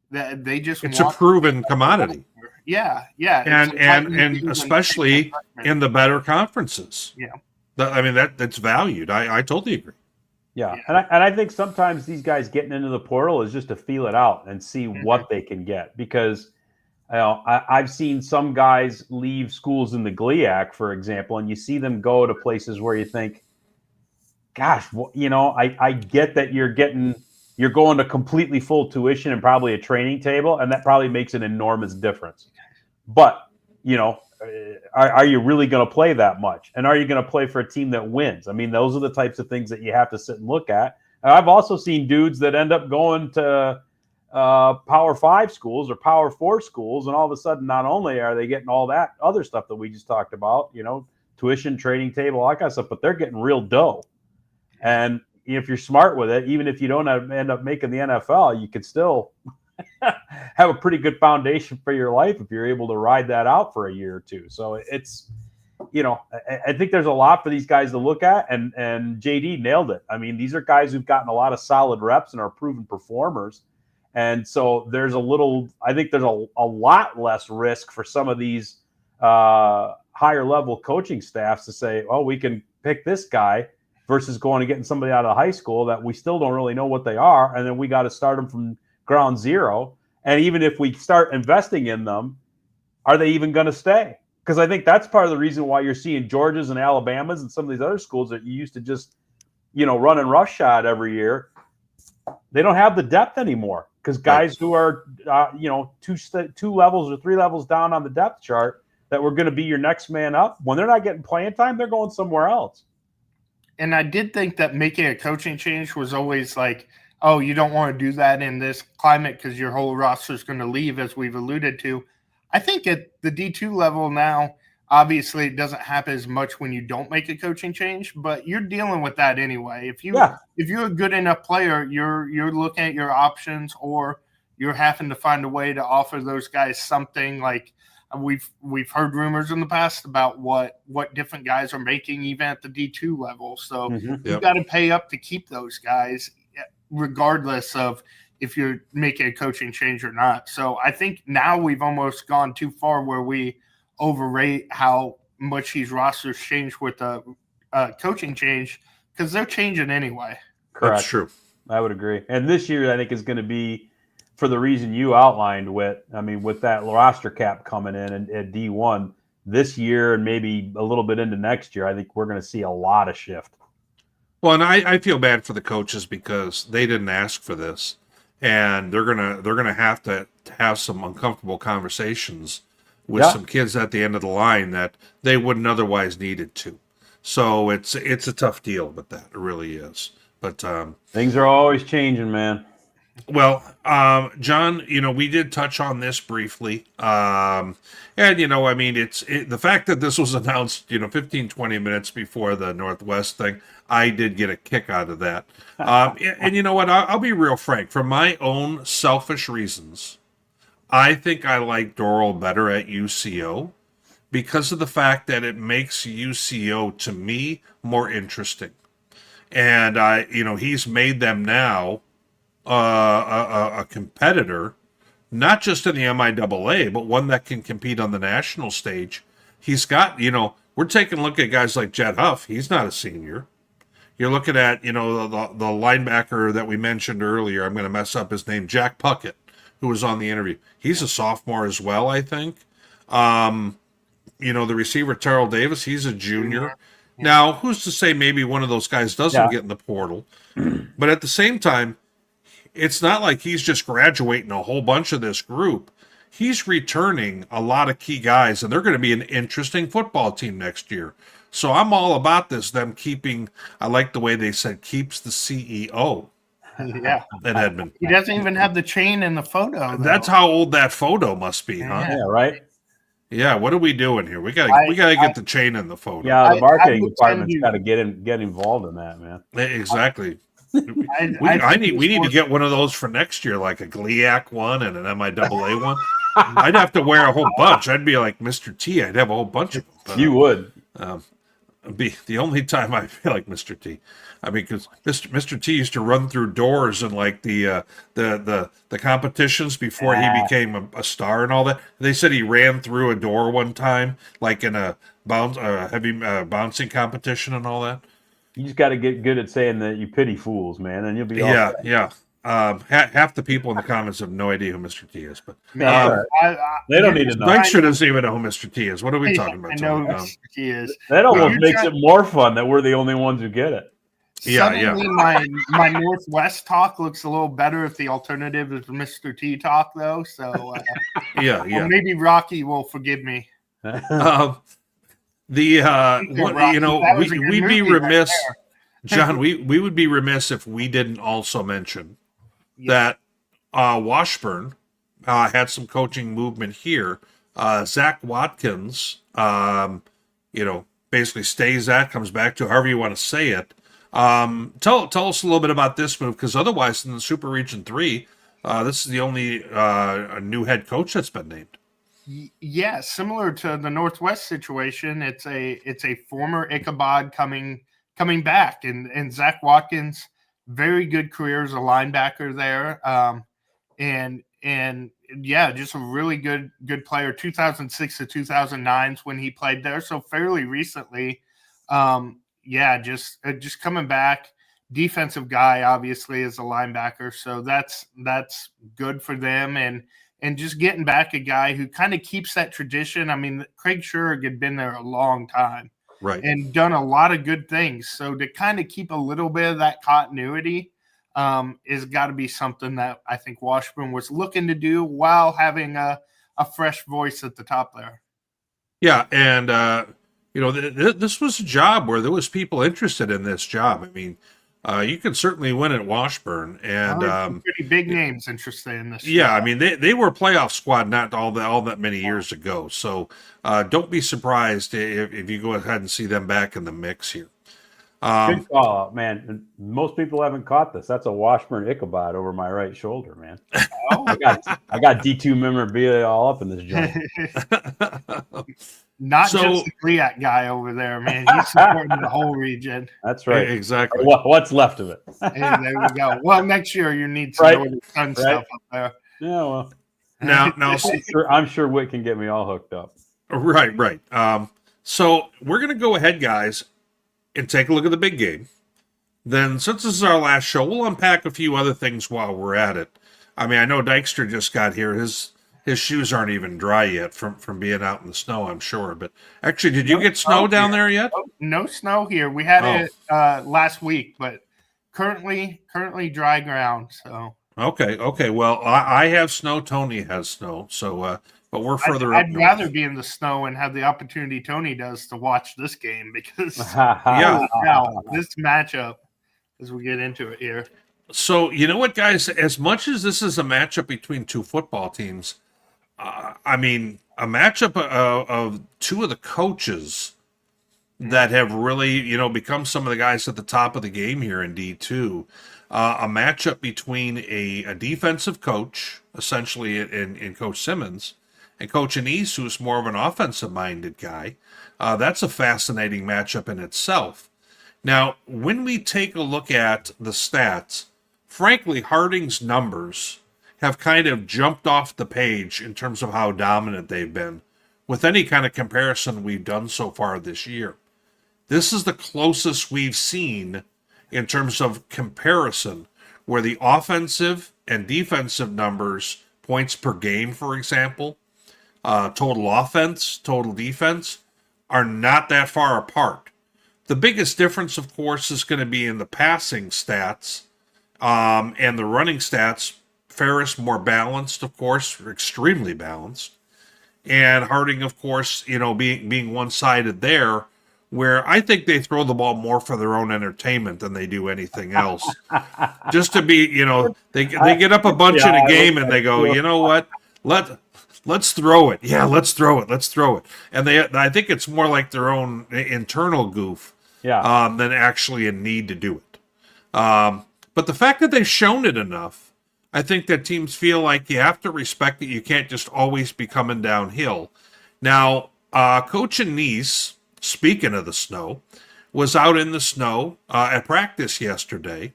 that they just it's a proven commodity. Yeah. And especially in the better conferences. Yeah. I mean, that's valued. I totally agree. Yeah. And I think sometimes these guys getting into the portal is just to feel it out and see what they can get, because I've seen some guys leave schools in the GLIAC, for example, and you see them go to places where you think, gosh, I get that you're going to completely full tuition and probably a training table, and that probably makes an enormous difference. But, are you really going to play that much? And are you going to play for a team that wins? I mean, those are the types of things that you have to sit and look at. And I've also seen dudes that end up going to Power 5 schools or Power 4 schools, and all of a sudden, not only are they getting all that other stuff that we just talked about, tuition, training table, all that kind of stuff, but they're getting real dough. And if you're smart with it, even if you don't end up making the NFL, you could still have a pretty good foundation for your life if you're able to ride that out for a year or two. So it's, I think there's a lot for these guys to look at, and JD nailed it. I mean, these are guys who've gotten a lot of solid reps and are proven performers. And so there's I think there's a lot less risk for some of these higher level coaching staffs to say, oh, we can pick this guy, versus going and getting somebody out of high school that we still don't really know what they are, and then we got to start them from ground zero. And even if we start investing in them, are they even going to stay? Because I think that's part of the reason why you're seeing Georgias and Alabamas and some of these other schools that you used to just, run and roughshod every year. They don't have the depth anymore, because guys who are, 2 levels or 3 levels down on the depth chart that were going to be your next man up, when they're not getting playing time, they're going somewhere else. And I did think that making a coaching change was always like, oh, you don't want to do that in this climate because your whole roster is going to leave, as we've alluded to. I think at the D2 level now, obviously it doesn't happen as much when you don't make a coaching change, but you're dealing with that anyway. If you're a good enough player, you're looking at your options, or you're having to find a way to offer those guys something. Like, we've heard rumors in the past about what different guys are making even at the D2 level. So you've got to pay up to keep those guys, regardless of if you're making a coaching change or not. So I think now we've almost gone too far where we overrate how much these rosters change with the coaching change, because they're changing anyway. Correct. That's true. I would agree. And this year, I think, is going to be, for the reason you outlined, with that roster cap coming in at D1 this year and maybe a little bit into next year, I think we're going to see a lot of shift. Well, and I feel bad for the coaches because they didn't ask for this, and they're gonna have to have some uncomfortable conversations with some kids at the end of the line that they wouldn't otherwise needed to. So it's a tough deal with that. It really is. But things are always changing, man. Well, John, we did touch on this briefly. And, it's the fact that this was announced, 15, 20 minutes before the Northwest thing, I did get a kick out of that. And you know what? I'll be real frank. For my own selfish reasons, I think I like Doral better at UCO because of the fact that it makes UCO, to me, more interesting. And, he's made them now a competitor, not just in the MIAA, but one that can compete on the national stage. He's got, we're taking a look at guys like Jed Huff. He's not a senior. You're looking at, the linebacker that we mentioned earlier. I'm going to mess up his name, Jack Puckett, who was on the interview. He's a sophomore as well, I think. The receiver, Terrell Davis, he's a junior. Now, who's to say maybe one of those guys doesn't get in the portal? But at the same time, it's not like he's just graduating a whole bunch of this group. He's returning a lot of key guys, and they're going to be an interesting football team next year. So I'm all about this, them keeping, I like the way they said, keeps the CEO. Yeah. In Edmond. He doesn't even have the chain in the photo, though. That's how old that photo must be, huh? Yeah, right? Yeah, what are we doing here? We gotta get the chain in the photo. Yeah, the marketing department's got to get involved in that, man. Exactly. We need to get one of those for next year, like a GLIAC one and an MIAA one. I'd have to wear a whole bunch. I'd be like Mr. T. I'd have a whole bunch of them. You would. Be the only time I feel like Mr. T. I mean, because Mr. T used to run through doors and like the competitions before he became a star and all that. They said he ran through a door one time, like in a heavy bouncing competition and all that. You just got to get good at saying that you pity fools, man, and you'll be all set. Yeah. Half the people in the comments have no idea who Mr. T is, but they don't need to know. Dykstra doesn't even know who Mr. T is. What are we talking about? I know who Mr. T is. That almost makes it more fun that we're the only ones who get it. Suddenly, my Northwest talk looks a little better if the alternative is Mr. T talk, though. So yeah. Maybe Rocky will forgive me. We'd be remiss, John. We would be remiss if we didn't also mention that Washburn had some coaching movement here. Zach Watkins, basically stays at, comes back to, however you want to say it. Tell us a little bit about this move, because otherwise in the Super Region 3, this is the only new head coach that's been named. Yeah, similar to the Northwest situation, it's a former Ichabod coming back, and Zach Watkins, very good career as a linebacker there, and yeah, just a really good player. 2006 to 2009 is when he played there, so fairly recently. Just coming back. Defensive guy, obviously, as a linebacker, so that's good for them, and just getting back a guy who kind of keeps that tradition. I mean, Craig Schurig had been there a long time, right, and done a lot of good things. So to kind of keep a little bit of that continuity is got to be something that I think Washburn was looking to do while having a fresh voice at the top there. Yeah, and this was a job where there was people interested in this job. I mean, you can certainly win at Washburn, and pretty big names interested in this. Yeah, job. I mean they were a playoff squad not all that many years ago. So don't be surprised if you go ahead and see them back in the mix here. Good call out, man. Most people haven't caught this. That's a Washburn Ichabod over my right shoulder, man. Oh. I got D2 memorabilia all up in this joint. Not just the Gliat guy over there, man. He's supporting the whole region. That's right. Exactly. What's left of it? Hey, there we go. Well, next year you need some more fun stuff up there. Yeah, well. Now, I'm sure Whit can get me all hooked up. Right. So we're going to go ahead, guys, and take a look at the big game. Then, since this is our last show, we'll unpack a few other things while we're at it. I mean, I know Dykstra just got here. His shoes aren't even dry yet from being out in the snow, I'm sure. But actually, did you get snow down there yet? No snow here. We had it last week, but currently dry ground. So okay. Well, I have snow. Tony has snow. So, but we're further up. I'd rather be in the snow and have the opportunity Tony does to watch this game because this matchup as we get into it here. So, you know what, guys? As much as this is a matchup between two football teams, I mean, a matchup of two of the coaches that have really, become some of the guys at the top of the game here in D2. A matchup between a defensive coach, essentially in Coach Simmons, and Coach Anise, who's more of an offensive-minded guy. That's a fascinating matchup in itself. Now, when we take a look at the stats, frankly, Harding's numbers have kind of jumped off the page in terms of how dominant they've been with any kind of comparison we've done so far this year. This is the closest we've seen in terms of comparison where the offensive and defensive numbers, points per game, for example, total offense, total defense, are not that far apart. The biggest difference, of course, is going to be in the passing stats and the running stats. Ferris more balanced, of course, extremely balanced. And Harding, of course, being one-sided there, where I think they throw the ball more for their own entertainment than they do anything else. Just to be, they get up a bunch in a game and they go, you know what, let's throw it. Yeah, let's throw it. And I think it's more like their own internal goof than actually a need to do it. But the fact that they've shown it enough, I think that teams feel like you have to respect that you can't just always be coming downhill. Now, Coach Anise, speaking of the snow, was out in the snow at practice yesterday,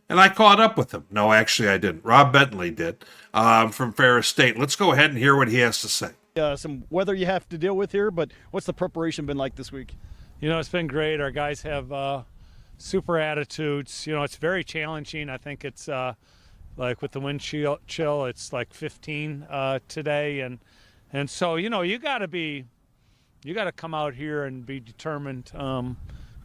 and I caught up with him. No, actually I didn't. Rob Bentley did from Ferris State. Let's go ahead and hear what he has to say. Some weather you have to deal with here, but what's the preparation been like this week? It's been great. Our guys have super attitudes. It's very challenging. I think it's like with the wind chill, it's like 15 today, and so you got to come out here and be determined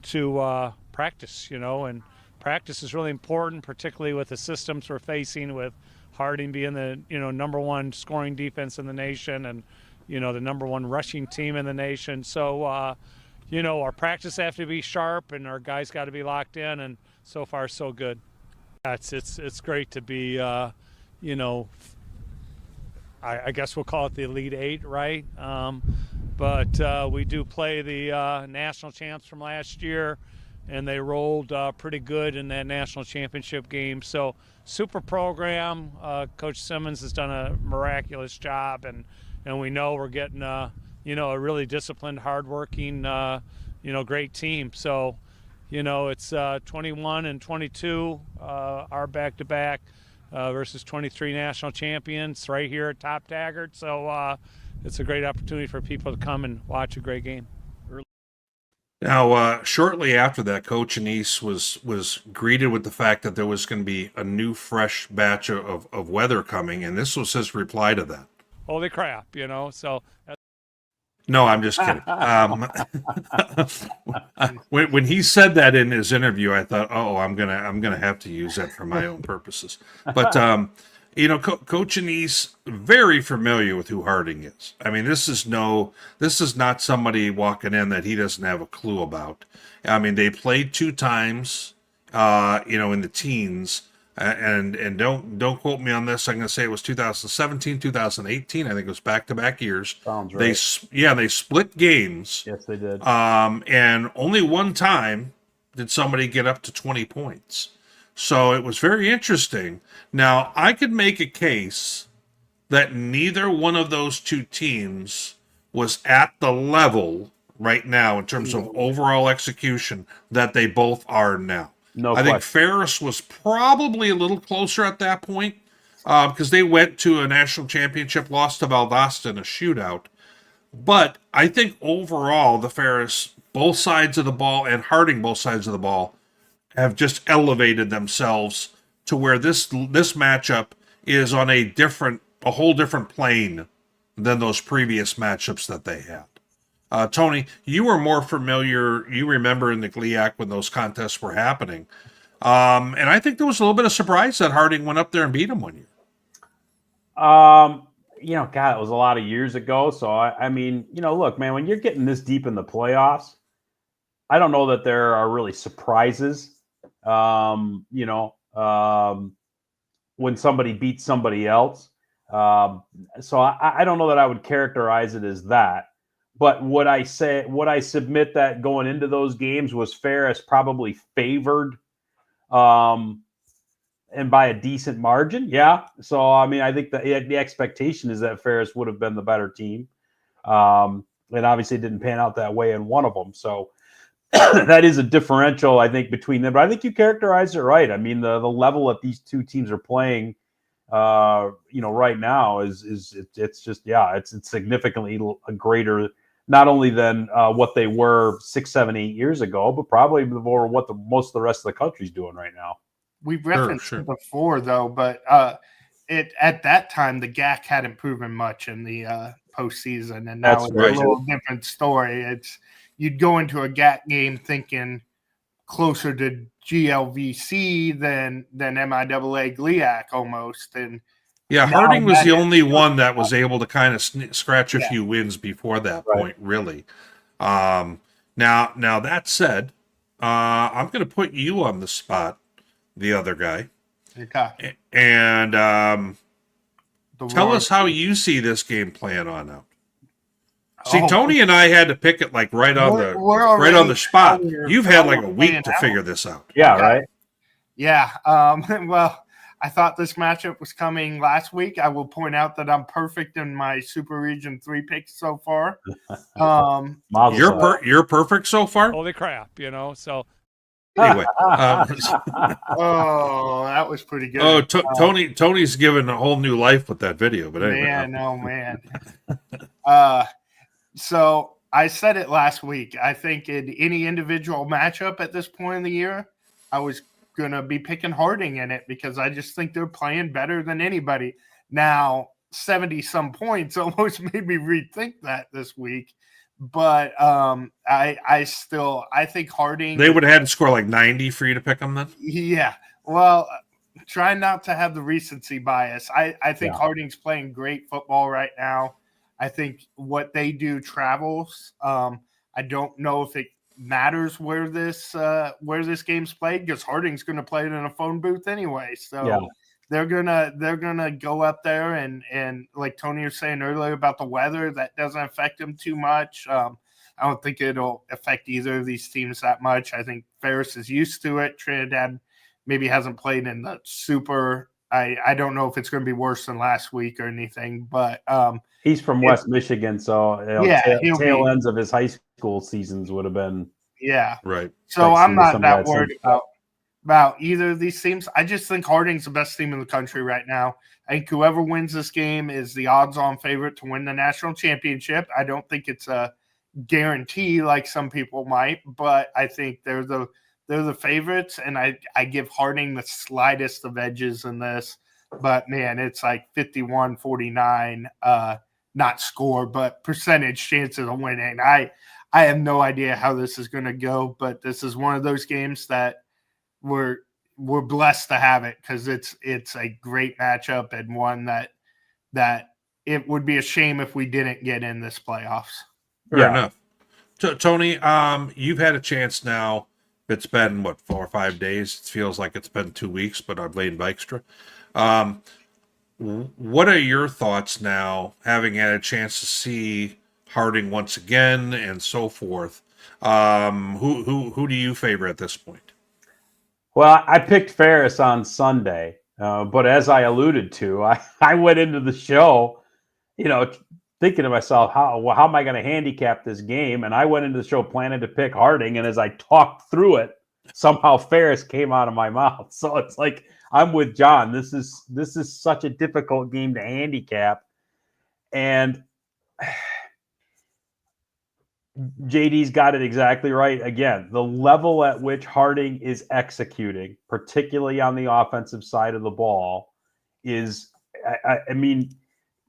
to practice. And practice is really important, particularly with the systems we're facing with Harding being the number one scoring defense in the nation and the number one rushing team in the nation. So our practice have to be sharp and our guys got to be locked in, and so far so good. It's great to be I guess we'll call it the Elite Eight, right? But we do play the national champs from last year, and they rolled pretty good in that national championship game. So super program. Coach Simmons has done a miraculous job, and we know we're getting a really disciplined, hardworking, great team. So it's 21 and 22 are back-to-back versus 23 national champions right here at Top Taggart. So it's a great opportunity for people to come and watch a great game. Now, shortly after that, Coach Anise was greeted with the fact that there was going to be a new, fresh batch of weather coming, and this was his reply to that. Holy crap, so... No, I'm just kidding. When he said that in his interview, I thought, I'm gonna have to use that for my own purposes. But Coach Anise, very familiar with who Harding is. I mean, this is not somebody walking in that he doesn't have a clue about. I mean, they played 2 times, in the teens. And don't quote me on this. I'm going to say it was 2017, 2018. I think it was back-to-back years. Sounds right. They split games. Yes, they did. And only one time did somebody get up to 20 points. So it was very interesting. Now, I could make a case that neither one of those two teams was at the level right now in terms of overall execution that they both are now. No I think question. Ferris was probably a little closer at that point because they went to a national championship, lost to Valdosta in a shootout. But I think overall, the Ferris, both sides of the ball, and Harding, both sides of the ball, have just elevated themselves to where this matchup is on a whole different plane than those previous matchups that they had. Tony, you were more familiar. You remember in the GLIAC when those contests were happening. And I think there was a little bit of surprise that Harding went up there and beat them one year. God, it was a lot of years ago. So, I mean, look, man, when you're getting this deep in the playoffs, I don't know that there are really surprises, when somebody beats somebody else. So I don't know that I would characterize it as that. But what I submit that going into those games was Ferris probably favored, and by a decent margin. Yeah. So, I mean, I think the expectation is that Ferris would have been the better team. And obviously it didn't pan out that way in one of them. So that is a differential, I think, between them. But I think you characterized it right. I mean, the level that these two teams are playing, right now is it's just, it's significantly greater, not only than what they were 6, 7, 8 years ago, but probably over what most of the rest of the country's doing right now. We've referenced it before, though, but at that time, the GAC hadn't proven much in the postseason, and now it's a little different story. You'd go into a GAC game thinking closer to GLVC than MIAA GLIAC almost, and Harding was the only one that was able to kind of scratch a few wins before that point, really. Now that said, I'm going to put you on the spot, the other guy. Okay. And tell us how you see this game playing on out. See, Tony and I had to pick it like right on the spot. You've had like a week to figure this out. Yeah, right. Yeah. Well, I thought this matchup was coming last week. I will point out that I'm perfect in my Super Region 3 picks so far. You're perfect so far? Holy crap, So anyway. That was pretty good. Oh, Tony's given a whole new life with that video. But anyway. Man. So I said it last week. I think in any individual matchup at this point in the year, I was going to be picking Harding in it because I just think they're playing better than anybody. Now, 70-some points almost made me rethink that this week. But I think Harding. They would have had to score like 90 for you to pick them then? Yeah. Well, try not to have the recency bias. I think Harding's playing great football right now. I think what they do travels. I don't know if it matters where this game's played because Harding's going to play it in a phone booth anyway. So they're gonna go up there and like Tony was saying earlier about the weather, that doesn't affect them too much. I don't think it'll affect either of these teams that much. I think Ferris is used to it. Trinidad maybe hasn't played in the super. I don't know if it's going to be worse than last week or anything, but he's from West Michigan, so tail ends of his high school seasons would have been right. So I'm not that worried about either of these teams. I just think Harding's the best team in the country right now. I think whoever wins this game is the odds-on favorite to win the national championship. I don't think it's a guarantee like some people might, but I think they're the favorites, and I give Harding the slightest of edges in this. But, man, it's like 51-49, not score, but percentage chances of winning. I have no idea how this is going to go, but this is one of those games that we're blessed to have it because it's a great matchup and one that it would be a shame if we didn't get in this playoffs. Fair enough. Tony, you've had a chance now. It's been, 4 or 5 days? It feels like it's been 2 weeks, but I've laid Dykstra. What are your thoughts now, having had a chance to see Harding once again and so forth? Who do you favor at this point? Well, I picked Ferris on Sunday, but as I alluded to, I went into the show, thinking to myself, how am I going to handicap this game? And I went into the show planning to pick Harding, and as I talked through it, somehow Ferris came out of my mouth. So it's like I'm with John. This is such a difficult game to handicap, and JD's got it exactly right. Again, the level at which Harding is executing, particularly on the offensive side of the ball, is, I mean,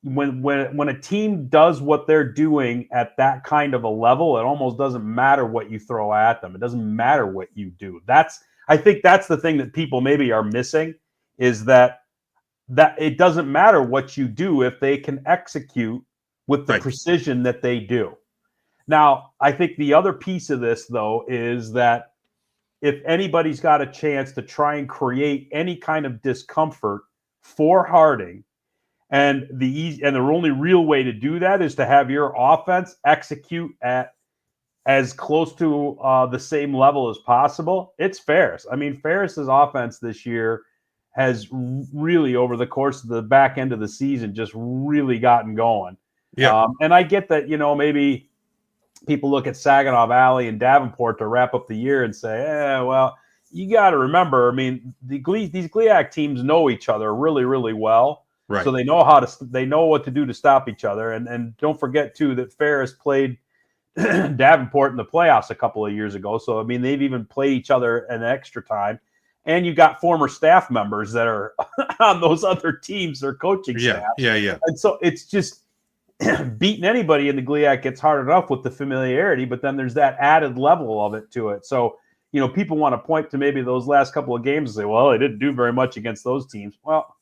when a team does what they're doing at that kind of a level, it almost doesn't matter what you throw at them. It doesn't matter what you do. I think that's the thing that people maybe are missing, is that it doesn't matter what you do if they can execute with the precision that they do. Now, I think the other piece of this, though, is that if anybody's got a chance to try and create any kind of discomfort for Harding, and the only real way to do that is to have your offense execute at as close to the same level as possible, it's Ferris. I mean, Ferris's offense this year has really, over the course of the back end of the season, just really gotten going. Yeah. And I get that, maybe people look at Saginaw Valley and Davenport to wrap up the year and say, well, you got to remember, I mean, these GLIAC teams know each other really, really well. Right. So they know what to do to stop each other. And don't forget, too, that Ferris played Davenport in the playoffs a couple of years ago. So, I mean, they've even played each other an extra time. And you got former staff members that are on those other teams or coaching staff. Yeah. And so it's just beating anybody in the GLIAC gets hard enough with the familiarity, but then there's that added level of it to it. So, people want to point to maybe those last couple of games and say, well, they didn't do very much against those teams. Well,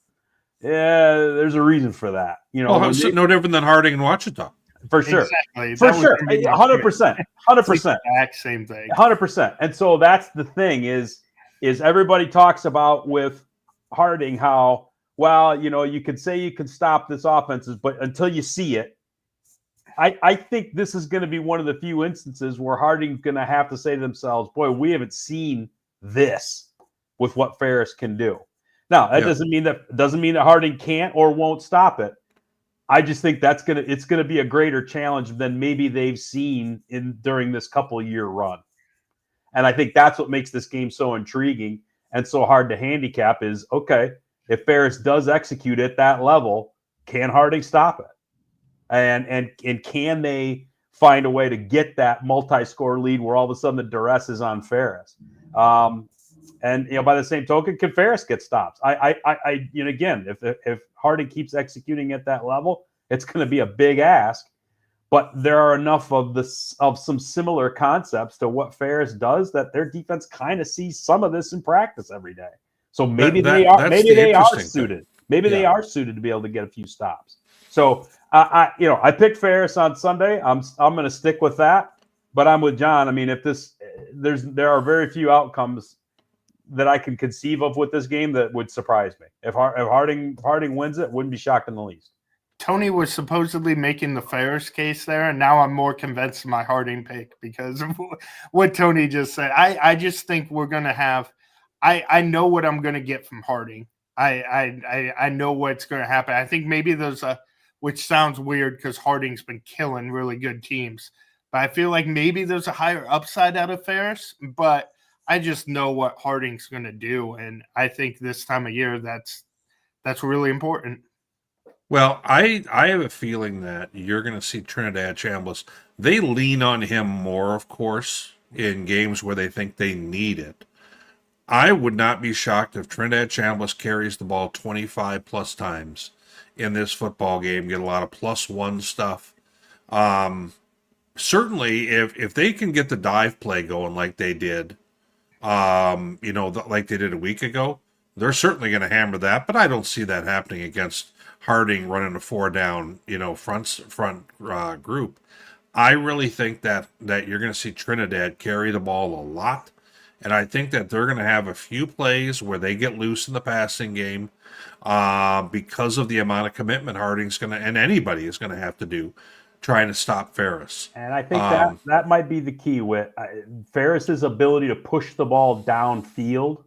yeah, there's a reason for that. No different than Harding and Ouachita. For sure. Exactly. For sure. 100%. 100%. Exact same thing. 100%. And so that's the thing is everybody talks about with Harding how, well, you could say you can stop this offense, but until you see it, I think this is going to be one of the few instances where Harding's going to have to say to themselves, boy, we haven't seen this with what Ferris can do. Now, that doesn't mean that Harding can't or won't stop it. I just think it's going to be a greater challenge than maybe they've seen during this couple-year run. And I think that's what makes this game so intriguing and so hard to handicap is, okay, if Ferris does execute at that level, can Harding stop it? And can they find a way to get that multi-score lead where all of a sudden the duress is on Ferris? And by the same token, can Ferris get stops? Again, if Harding keeps executing at that level, it's going to be a big ask. But there are enough of some similar concepts to what Ferris does that their defense kind of sees some of this in practice every day. So maybe they are suited. Maybe they are suited to be able to get a few stops. So I picked Ferris on Sunday. I'm going to stick with that. But I'm with John. I mean, there are very few outcomes that I can conceive of with this game that would surprise me. If Harding wins it, wouldn't be shocked in the least. Tony was supposedly making the Ferris case there, and now I'm more convinced of my Harding pick because of what Tony just said. I just think we're going to have – I know what I'm going to get from Harding. I know what's going to happen. I think maybe there's which sounds weird because Harding's been killing really good teams, but I feel like maybe there's a higher upside out of Ferris, but I just know what Harding's going to do, and I think this time of year that's really important. Well, I have a feeling that you're going to see Trinidad Chambliss. They lean on him more, of course, in games where they think they need it. I would not be shocked if Trinidad Chambliss carries the ball 25 plus times in this football game, get a lot of +1 stuff. Certainly, if they can get the dive play going like they did, like they did a week ago, they're certainly going to hammer that. But I don't see that happening against Harding running a 4-down, front group. I really think that you're going to see Trinidad carry the ball a lot. And I think that they're going to have a few plays where they get loose in the passing game because of the amount of commitment Harding's going to, and anybody is going to have to do trying to stop Ferris. And I think that might be the key with Ferris's ability to push the ball downfield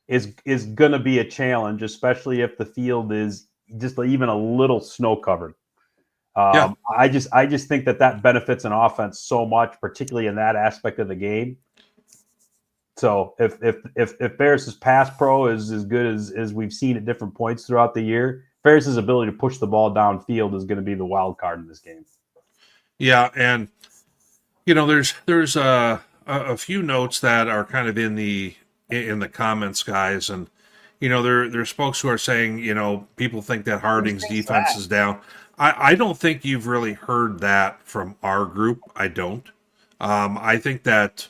is going to be a challenge, especially if the field is just even a little snow covered. I just think that benefits an offense so much, particularly in that aspect of the game. So if Ferris's pass pro is as good as we've seen at different points throughout the year, Ferris's ability to push the ball downfield is going to be the wild card in this game. Yeah, and there's a few notes that are kind of in the comments, guys, and there's folks who are saying people think that Harding's defense is down. I don't think you've really heard that from our group. I don't. I think that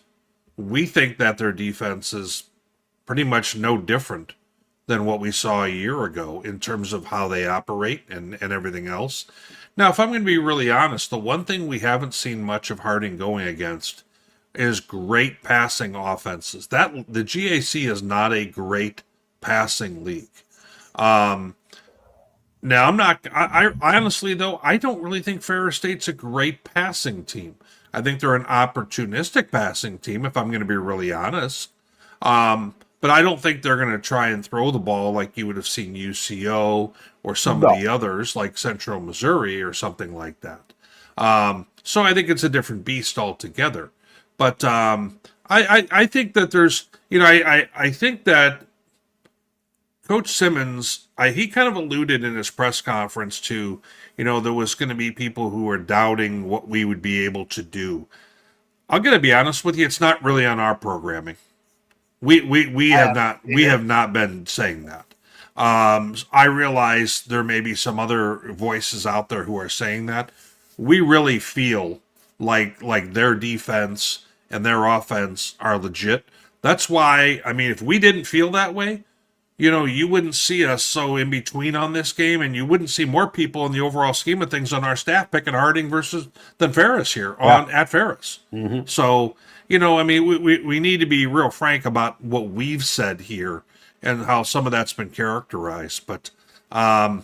we think that their defense is pretty much no different than what we saw a year ago in terms of how they operate and everything else. Now, if I'm going to be really honest, the one thing we haven't seen much of Harding going against is great passing offenses. That the GAC is not a great passing league. Now, I honestly, though, I don't really think Ferris State's a great passing team. I think they're an opportunistic passing team, if I'm going to be really honest. But I don't think they're going to try and throw the ball like you would have seen UCO or some of the others, like Central Missouri or something like that. So I think it's a different beast altogether. But I think that there's, I think that Coach Simmons, he kind of alluded in his press conference to, there was going to be people who were doubting what we would be able to do. I'm going to be honest with you, it's not really on our programming. We have not been saying that. I realize there may be some other voices out there who are saying that. We really feel like their defense and their offense are legit. That's why, if we didn't feel that way, you wouldn't see us so in between on this game, and you wouldn't see more people in the overall scheme of things on our staff picking Harding than Ferris here at Ferris. Mm-hmm. So, we need to be real frank about what we've said here and how some of that's been characterized. But, as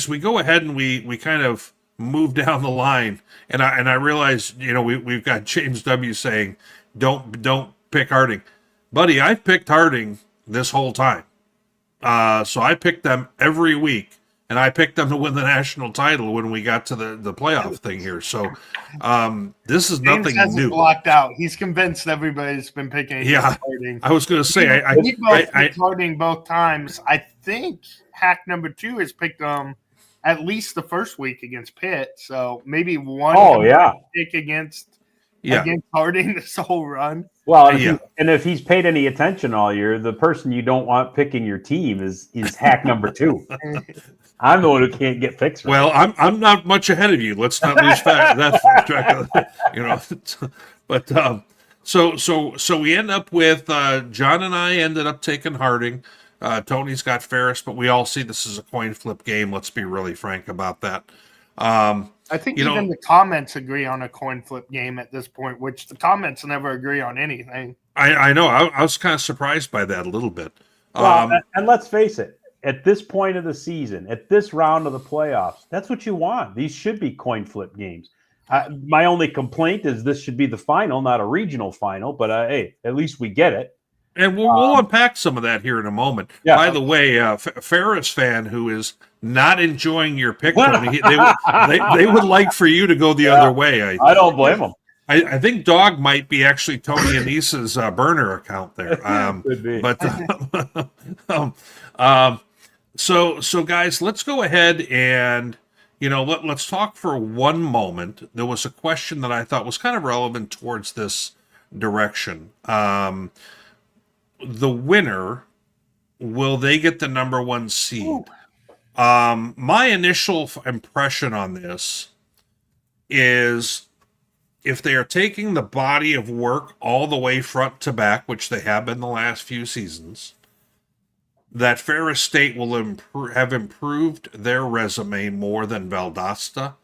we go ahead and we kind of move down the line, and I realize, we've got James W. saying, don't pick Harding. Buddy, I've picked Harding this whole time. So I picked them every week, and I picked them to win the national title when we got to the playoff thing here. So this is nothing James new. Blocked out. He's convinced everybody's been picking. Yeah, Harding. I was going to say I picked Harding both times. I think hack number 2 has picked them at least the first week against Pitt. So maybe one pick against Harding this whole run. Well, if he's paid any attention all year, the person you don't want picking your team is hack number 2. I'm the one who can't get picks right. Well, I'm not much ahead of you. Let's not lose that track. But so we end up with John and I ended up taking Harding. Tony's got Ferris, but we all see this as a coin flip game. Let's be really frank about that. I think even the comments agree on a coin flip game at this point, which the comments never agree on anything. I know. I was kind of surprised by that a little bit. Well, and let's face it, at this point of the season, at this round of the playoffs, that's what you want. These should be coin flip games. My only complaint is this should be the final, not a regional final, but hey, at least we get it. And we'll unpack some of that here in a moment. Yeah. By the way, Ferris fan who is not enjoying your pick, Tony, they would like for you to go the other way. I don't blame them. I think Dog might be actually Tony Anissa's burner account there. Could be. But so guys, let's go ahead and let's talk for one moment. There was a question that I thought was kind of relevant towards this direction. The winner, will they get the number 1 seed? My initial impression on this is if they are taking the body of work all the way front to back, which they have been the last few seasons, that Ferris State will have improved their resume more than Valdosta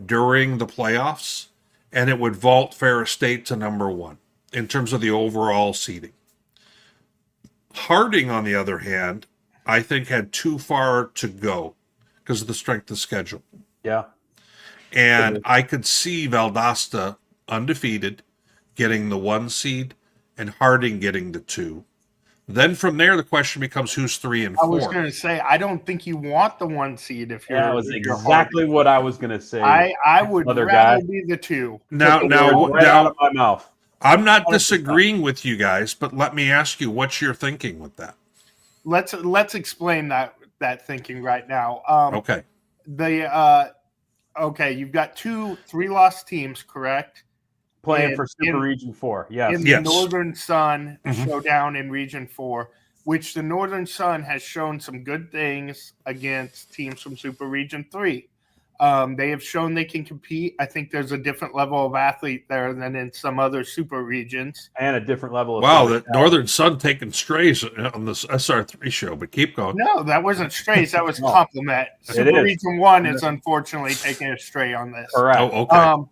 during the playoffs, and it would vault Ferris State to number 1 in terms of the overall seeding. Harding, on the other hand, I think had too far to go because of the strength of schedule. Yeah. And I could see Valdosta undefeated getting the 1 seed and Harding getting the 2. Then from there, the question becomes who's 3 and 4. I was going to say, I don't think you want the 1 seed if you're. That was if you're exactly Harding. what I was going to say. I would Other rather guy. be the 2. Now, out of my mouth. I'm not 100%. disagreeing with you guys, but let me ask you, what's your thinking with that? Let's explain that thinking right now. Okay. Okay, you've got 2 3-loss teams, correct? Playing for Super Region 4, yes. In the Northern Sun showdown in Region 4, which the Northern Sun has shown some good things against teams from Super Region 3. They have shown they can compete. I think there's a different level of athlete there than in some other super regions. And a different level of the Northern Sun taking strays on this SR3 show, but keep going. No, that wasn't strays. That was compliment. Super Region 1 is unfortunately taking a stray on this. Correct. Oh, okay.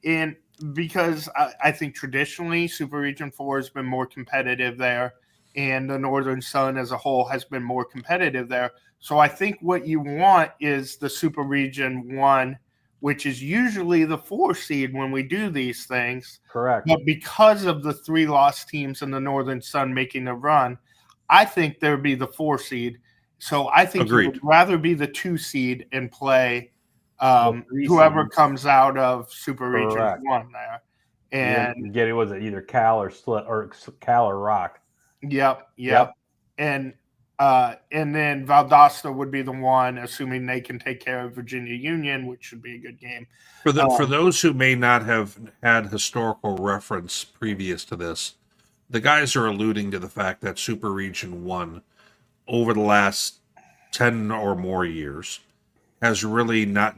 And because I think traditionally Super Region 4 has been more competitive there, and the Northern Sun as a whole has been more competitive there. So I think what you want is the Super Region 1, which is usually the 4 seed when we do these things. Correct. But because of the 3-loss teams in the Northern Sun making the run, I think there would be the 4 seed. So I think you would rather be the 2 seed and play whoever comes out of Super Region 1 there. And get it was it either Cal or Rock. Yep. And then Valdosta would be the one, assuming they can take care of Virginia Union, which should be a good game. For those who may not have had historical reference previous to this, the guys are alluding to the fact that Super Region 1, over the last 10 or more years, has really not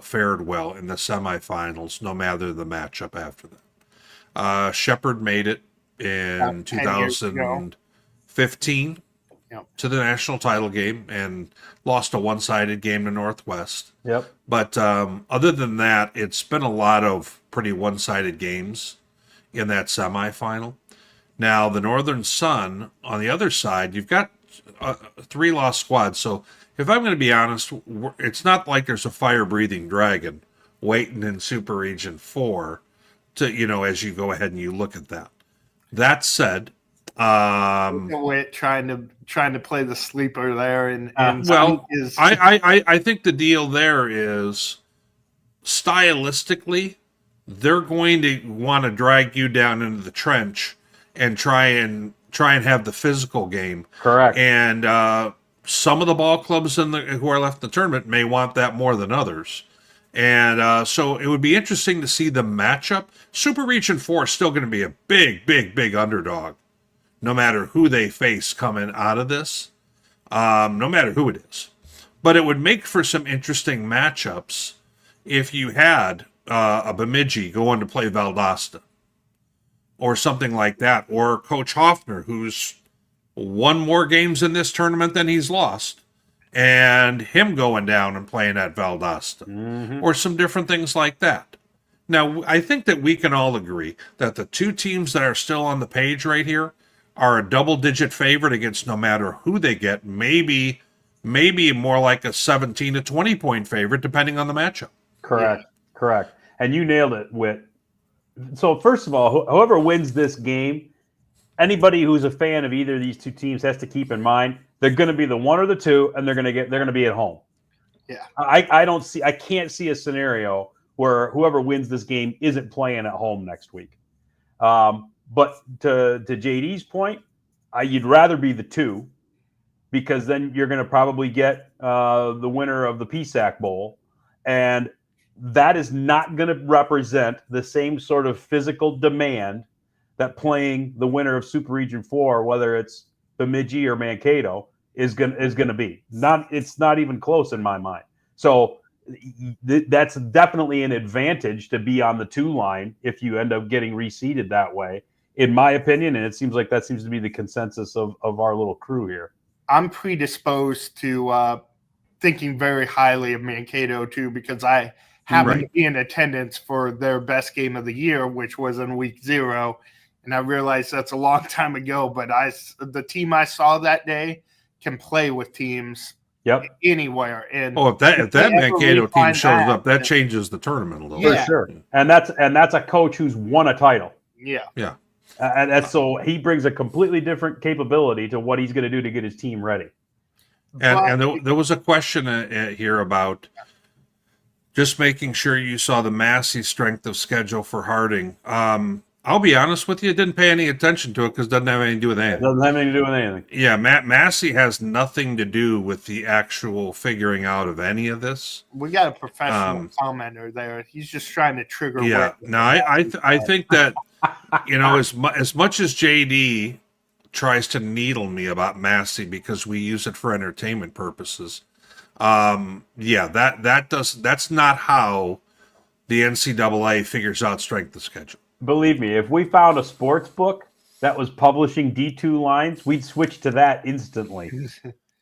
fared well in the semifinals, no matter the matchup after that. Shepherd made it in 2015 to the national title game and lost a one-sided game to Northwest. Yep. But other than that, it's been a lot of pretty one-sided games in that semifinal. Now, the Northern Sun, on the other side, you've got a 3-loss squad. So if I'm going to be honest, it's not like there's a fire-breathing dragon waiting in Super Region 4 to, as you go ahead and you look at that. That said, trying to play the sleeper there, I think the deal there is stylistically, they're going to want to drag you down into the trench and try and have the physical game. Correct. And some of the ball clubs who are left in the tournament may want that more than others. And so it would be interesting to see the matchup. Super Region 4 is still going to be a big, big, big underdog, no matter who they face coming out of this, no matter who it is. But it would make for some interesting matchups if you had a Bemidji going to play Valdosta or something like that, or Coach Hoffner, who's won more games in this tournament than he's lost, and him going down and playing at Valdosta, or some different things like that. Now, I think that we can all agree that the 2 teams that are still on the page right here are a double-digit favorite against no matter who they get, maybe more like a 17 to 20-point favorite, depending on the matchup. Correct. And you nailed it, Whit. So first of all, whoever wins this game, anybody who's a fan of either of these 2 teams has to keep in mind they're going to be the 1 or the 2, and they're going to be at home. Yeah, I can't see a scenario where whoever wins this game isn't playing at home next week. But to JD's point, you'd rather be the 2, because then you're going to probably get the winner of the PSAC Bowl, and that is not going to represent the same sort of physical demand that playing the winner of Super Region 4, whether it's Bemidji or Mankato, is going to be. It's not even close in my mind. So that's definitely an advantage to be on the 2 line if you end up getting reseeded that way, in my opinion, and it seems like that seems to be the consensus of our little crew here. I'm predisposed to thinking very highly of Mankato too, because I happened to be in attendance for their best game of the year, which was in week 0. And I realized that's a long time ago, but the team I saw that day can play with teams Yep. anywhere. And Oh, if that Mankato team shows up, that then- changes the tournament a little For bit. Yeah. sure. And that's a coach who's won a title. Yeah. Yeah. And that's so he brings a completely different capability to what he's going to do to get his team ready. And there was a question here about just making sure you saw the Massey strength of schedule for Harding. I'll be honest with you, didn't pay any attention to it because it doesn't have anything to do with It anything. doesn't have anything to do with anything. Yeah, Massey has nothing to do with the actual figuring out of any of this. We got a professional commenter there. He's just trying to trigger. Yeah, no, I think that as much as JD tries to needle me about Massey because we use it for entertainment purposes. That's not how the NCAA figures out strength of schedule. Believe me, if we found a sports book that was publishing D2 lines, we'd switch to that instantly.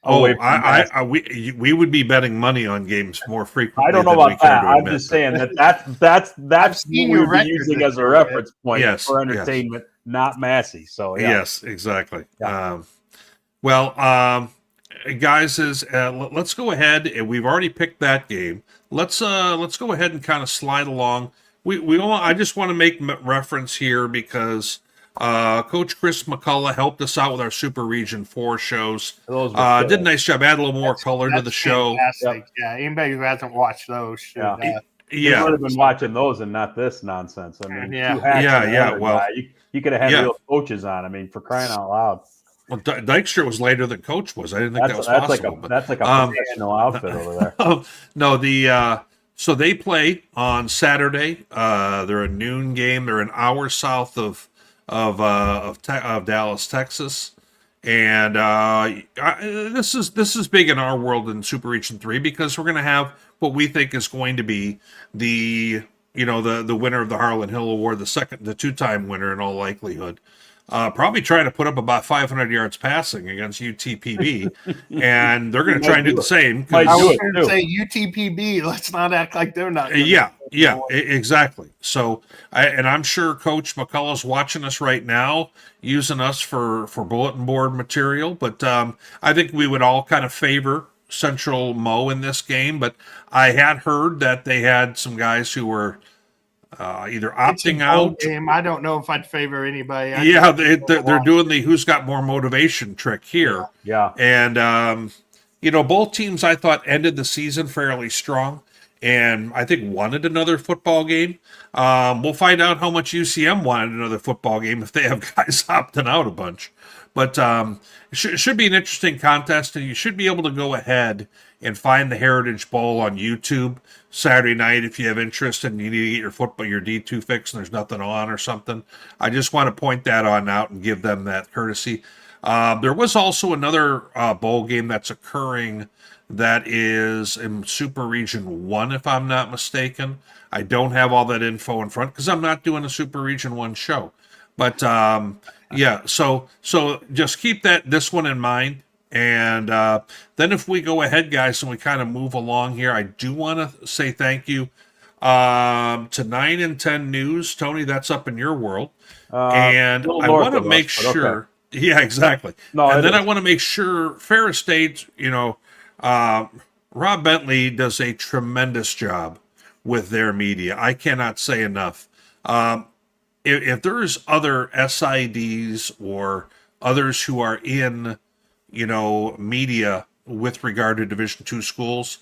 We would be betting money on games more frequently. I don't know than we about care that. to I'm admit. just saying that's what seen we your would be record using this as a year, reference point Yes, for yes. entertainment, not Massey. So yeah. Yes, exactly. Yeah. Guys, let's go ahead. We've already picked that game. Let's go ahead and kind of slide along. I just want to make reference here because Coach Chris McCullough helped us out with our Super Region 4 shows. Did a nice job. Add a little more color to the show. Fantastic. Yeah, anybody who hasn't watched those should. You would have been watching those and not this nonsense. I mean, Yeah. two hacks and Yeah, another well, guy. You could have had real coaches on. I mean, for crying out loud. Well, Dykstra was later than Coach was. I didn't think that was possible. That's like a professional outfit over there. So they play on Saturday. They're a noon game. They're an hour south of Dallas, Texas, and this is big in our world in Super Region 3 because we're going to have what we think is going to be the winner of the Harlon Hill Award, the two-time winner in all likelihood. Probably trying to put up about 500 yards passing against UTPB, and they're going to try and do the same. I was going to say UTPB. Let's not act like they're not. Exactly. So, I'm sure Coach McCullough's watching us right now, using us for bulletin board material. But I think we would all kind of favor Central Mo in this game. But I had heard that they had some guys who were either opting out. Game. I don't know if I'd favor anybody. They're doing the who's got more motivation trick here. Yeah. And, both teams I thought ended the season fairly strong and I think wanted another football game. We'll find out how much UCM wanted another football game if they have guys opting out a bunch. But it should be an interesting contest, and you should be able to go ahead and find the Heritage Bowl on YouTube Saturday night if you have interest and you need to get your D2 fix and there's nothing on or something. I just want to point that on out and give them that courtesy. There was also another bowl game that's occurring that is in Super Region 1, if I'm not mistaken. I don't have all that info in front because I'm not doing a Super Region 1 show. But so just keep this one in mind. And then if we go ahead, guys, and we kind of move along here, I do want to say thank you to 9 and 10 News. Tony, that's up in your world. And I want to make sure. Okay. Yeah, exactly. I want to make sure Ferris State, Rob Bentley does a tremendous job with their media. I cannot say enough. If there's other SIDs or others who are in, media with regard to Division II schools,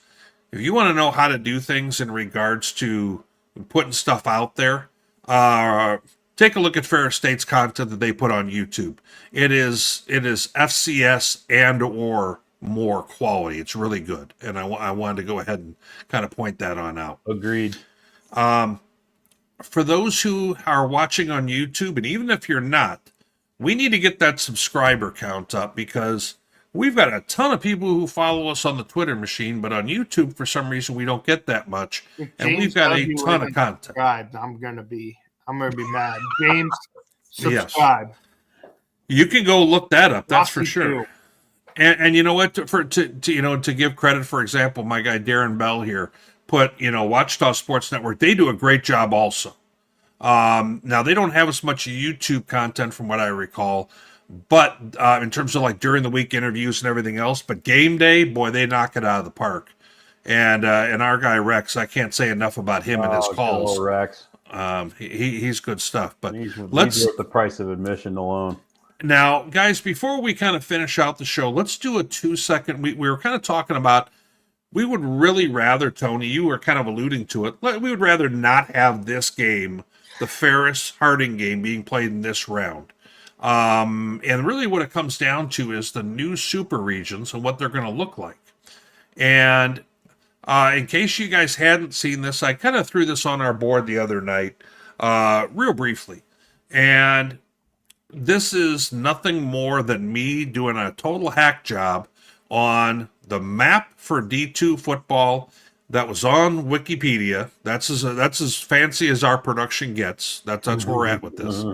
if you want to know how to do things in regards to putting stuff out there, take a look at Ferris State's content that they put on YouTube. It is FCS and or more quality. It's really good, and I wanted to go ahead and kind of point that on out. Agreed. For those who are watching on YouTube, and even if you're not, we need to get that subscriber count up because we've got a ton of people who follow us on the Twitter machine, but on YouTube, for some reason, we don't get that much. And we've got a ton of content. I'm gonna be mad. James, subscribe. Yes. You can go look that up. That's for sure. And you know what? To give credit, for example, my guy Darren Bell here put Watchdog Sports Network. They do a great job also. Now they don't have as much YouTube content from what I recall, But in terms of like during the week interviews and everything else, but game day, boy, they knock it out of the park. And our guy Rex, I can't say enough about him and his calls. Rex. He's good stuff. But He's let's worth the price of admission alone. now, guys, before we kind of finish out the show, let's do a 2-second. We were kind of talking about we would really rather, Tony, you were kind of alluding to it. We would rather not have this game, the Ferris Harding game, being played in this round. And really what it comes down to is the new super regions and what they're going to look like. And in case you guys hadn't seen this, I kind of threw this on our board the other night, real briefly. And this is nothing more than me doing a total hack job on the map for D2 football that was on Wikipedia. That's as fancy as our production gets. That's where we're at with this.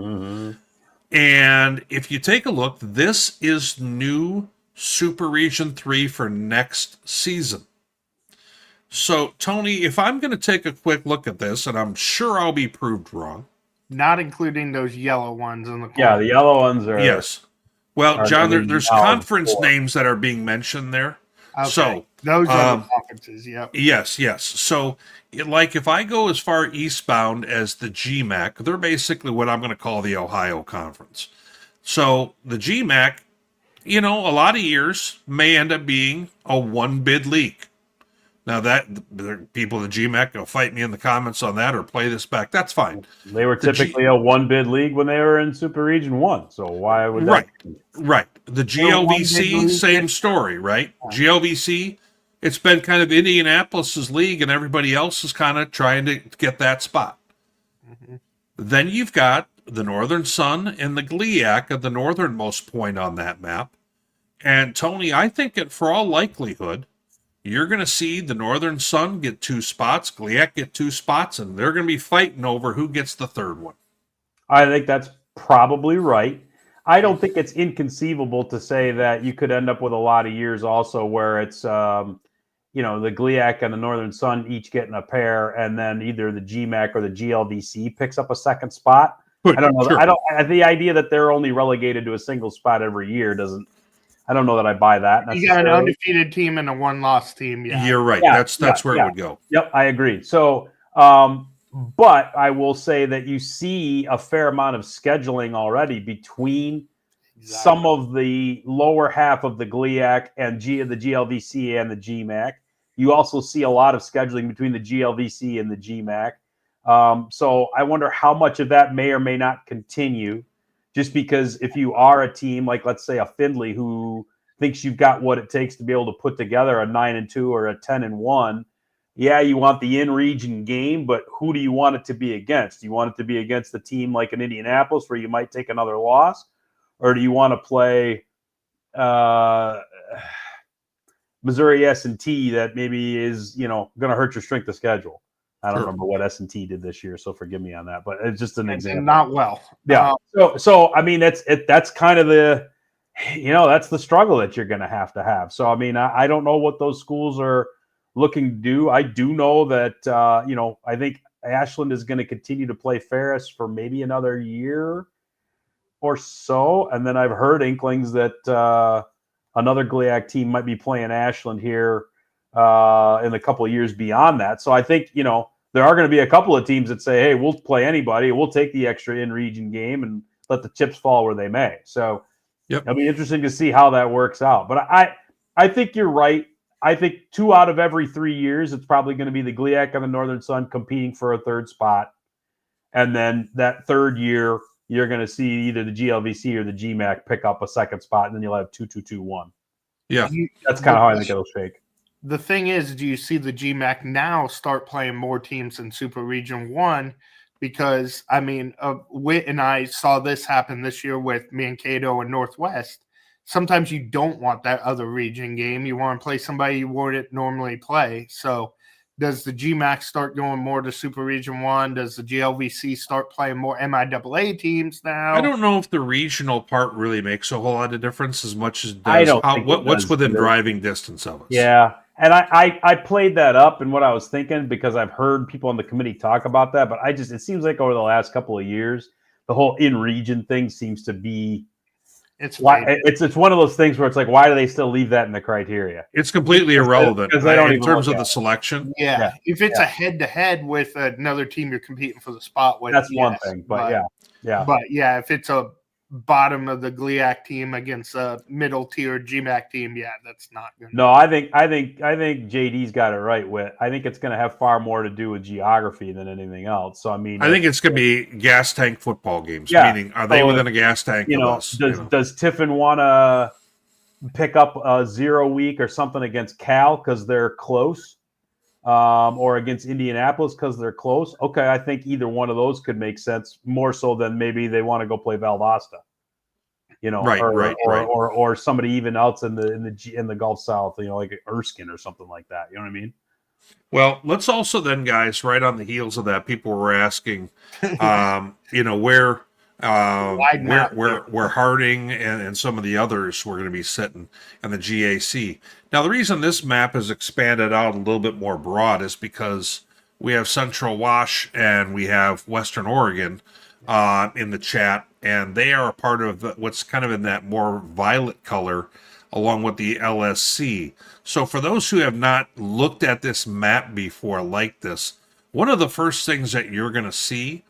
And if you take a look, this is new Super Region 3 for next season. So, Tony, if I'm going to take a quick look at this, and I'm sure I'll be proved wrong. Not including those yellow ones in the corner. Yeah, the yellow ones are. Yes. Well, John, there's conference names that are being mentioned there. Okay. So those are the conferences, yep. Yes. So, like, if I go as far eastbound as the GMAC, they're basically what I'm going to call the Ohio Conference. So, the GMAC, a lot of years may end up being a one-bid league. Now, that people at the GMAC will fight me in the comments on that or play this back. That's fine. They were typically a one-bid league when they were in Super Region 1. So why would that? Right. The GLVC, same story, right? GLVC, it's been kind of Indianapolis's league, and everybody else is kind of trying to get that spot. Mm-hmm. Then you've got the Northern Sun and the GLIAC at the northernmost point on that map. And, Tony, I think for all likelihood, you're going to see the Northern Sun get 2 spots, GLIAC get 2 spots, and they're going to be fighting over who gets the third one. I think that's probably right. I don't think it's inconceivable to say that you could end up with a lot of years also where it's, the GLIAC and the Northern Sun each getting a pair, and then either the GMAC or the GLVC picks up a second spot. I don't know. Sure. The idea that they're only relegated to a single spot every year I don't know that I buy that. You got an undefeated team and a one-loss team. Yeah, you're right. Yeah, that's where it would go. Yep, I agree. So, but I will say that you see a fair amount of scheduling already between some of the lower half of the GLIAC and the GLVC and the GMAC. You also see a lot of scheduling between the GLVC and the GMAC. So I wonder how much of that may or may not continue. Just because if you are a team like, let's say, a Findlay who thinks you've got what it takes to be able to put together a 9-2 or a 10-1, yeah, you want the in-region game, but who do you want it to be against? Do you want it to be against a team like an Indianapolis where you might take another loss? Or do you want to play Missouri S&T that maybe is, going to hurt your strength of schedule? I don't remember what S&T did this year, so forgive me on that. But it's just an example. Not well. Yeah. So I mean, that's kind of the, that's the struggle that you're going to have. So I mean, I don't know what those schools are looking to do. I do know that I think Ashland is going to continue to play Ferris for maybe another year or so, and then I've heard inklings that another GLIAC team might be playing Ashland here in a couple of years beyond that. So I think, there are going to be a couple of teams that say, hey, we'll play anybody. We'll take the extra in-region game and let the chips fall where they may. So It'll be interesting to see how that works out. But I think you're right. I think 2 out of every 3 years, it's probably going to be the GLIAC and the Northern Sun competing for a third spot. And then that third year, you're going to see either the GLVC or the GMAC pick up a second spot, and then you'll have 2-2-2-1. Yeah. That's kind of how I think it'll shake. The thing is, do you see the GMAC now start playing more teams in Super Region 1? Because, I mean, Witt and I saw this happen this year with Mankato and Northwest. Sometimes you don't want that other region game. You want to play somebody you wouldn't normally play. So does the GMAC start going more to Super Region 1? Does the GLVC start playing more MIAA teams now? I don't know if the regional part really makes a whole lot of difference as much as it does what's within driving distance of us. Yeah. And I played that up and what I was thinking because I've heard people on the committee talk about that, but it seems like over the last couple of years, the whole in-region thing seems to be Why it's one of those things where it's like, why do they still leave that in the criteria? It's completely irrelevant because they don't in even terms look of the at it. selection. Yeah. If it's a head-to-head with another team you're competing for the spot with, That's one thing. But yeah. But yeah, if it's a bottom of the GLIAC team against a middle tier GMAC team, yeah, that's not gonna. No, I think JD's got it right. I think it's going to have far more to do with geography than anything else. So I mean, I think it's going to be gas tank football games. Yeah. Meaning, are they within a gas tank of us? Does Tiffin want to pick up a 0 week or something against Cal because they're close, or against Indianapolis because they're close? Okay, I think either one of those could make sense, more so than maybe they want to go play Valdosta. Or somebody even else in the Gulf South, like Erskine or something like that. You know what I mean? Well, let's also then, guys, right on the heels of that, people were asking, where Harding and some of the others were going to be sitting in the GAC. Now, the reason this map is expanded out a little bit more broad is because we have Central Wash and we have Western Oregon in the chat, and they are a part of what's kind of in that more violet color along with the LSC. So for those who have not looked at this map before like this, one of the first things that you're going to see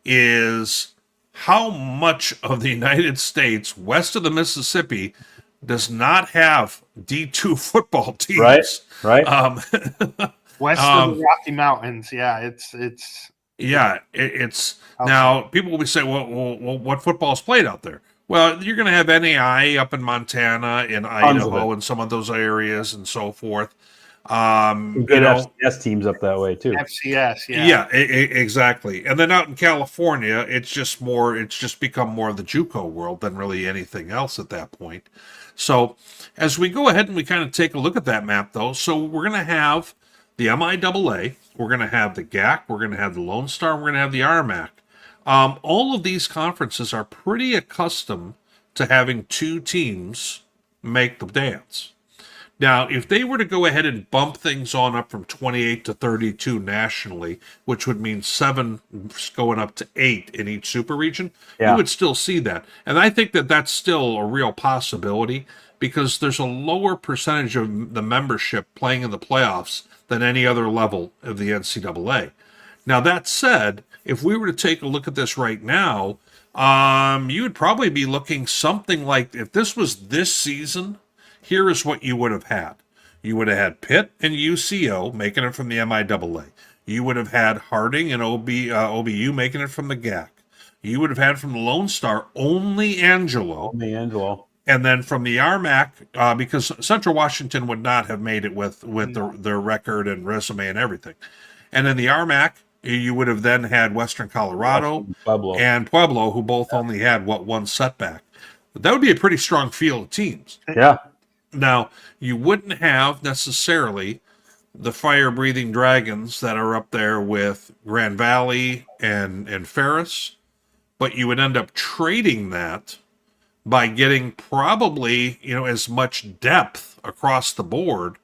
is how much of the United States west of the Mississippi does not have D2 football teams. Right. West of the Rocky Mountains. Yeah, it's now people will be saying, well, what football is played out there? Well, you're going to have NAI up in Montana, in Idaho, and some of those areas, and so forth. Good FCS teams up that way too. FCS, exactly. And then out in California, it's just become more of the JUCO world than really anything else at that point. So as we go ahead and we kind of take a look at that map, though, so we're going to have the MIAA, we're going to have the GAC, we're going to have the Lone Star, we're going to have the RMAC. All of these conferences are pretty accustomed to having two teams make the dance. Now, if they were to go ahead and bump things on up from 28 to 32 nationally, which would mean 7 going up to 8 in each super region, you would still see that. And I think that that's still a real possibility because there's a lower percentage of the membership playing in the playoffs than any other level of the NCAA. Now, that said, if we were to take a look at this right now, you would probably be looking something like, if this was this season, here is what you would have had. You would have had Pitt and UCO making it from the MIAA. You would have had Harding and OBU making it from the GAC. You would have had from the Lone Star only Angelo. And then from the RMAC, because Central Washington would not have made it with their record and resume and everything. And in the RMAC, you would have then had Western Colorado and Pueblo, who both only had, one setback. But that would be a pretty strong field of teams. Yeah. Now, you wouldn't have necessarily the fire-breathing dragons that are up there with Grand Valley and Ferris, but you would end up trading that by getting probably, as much depth across the board.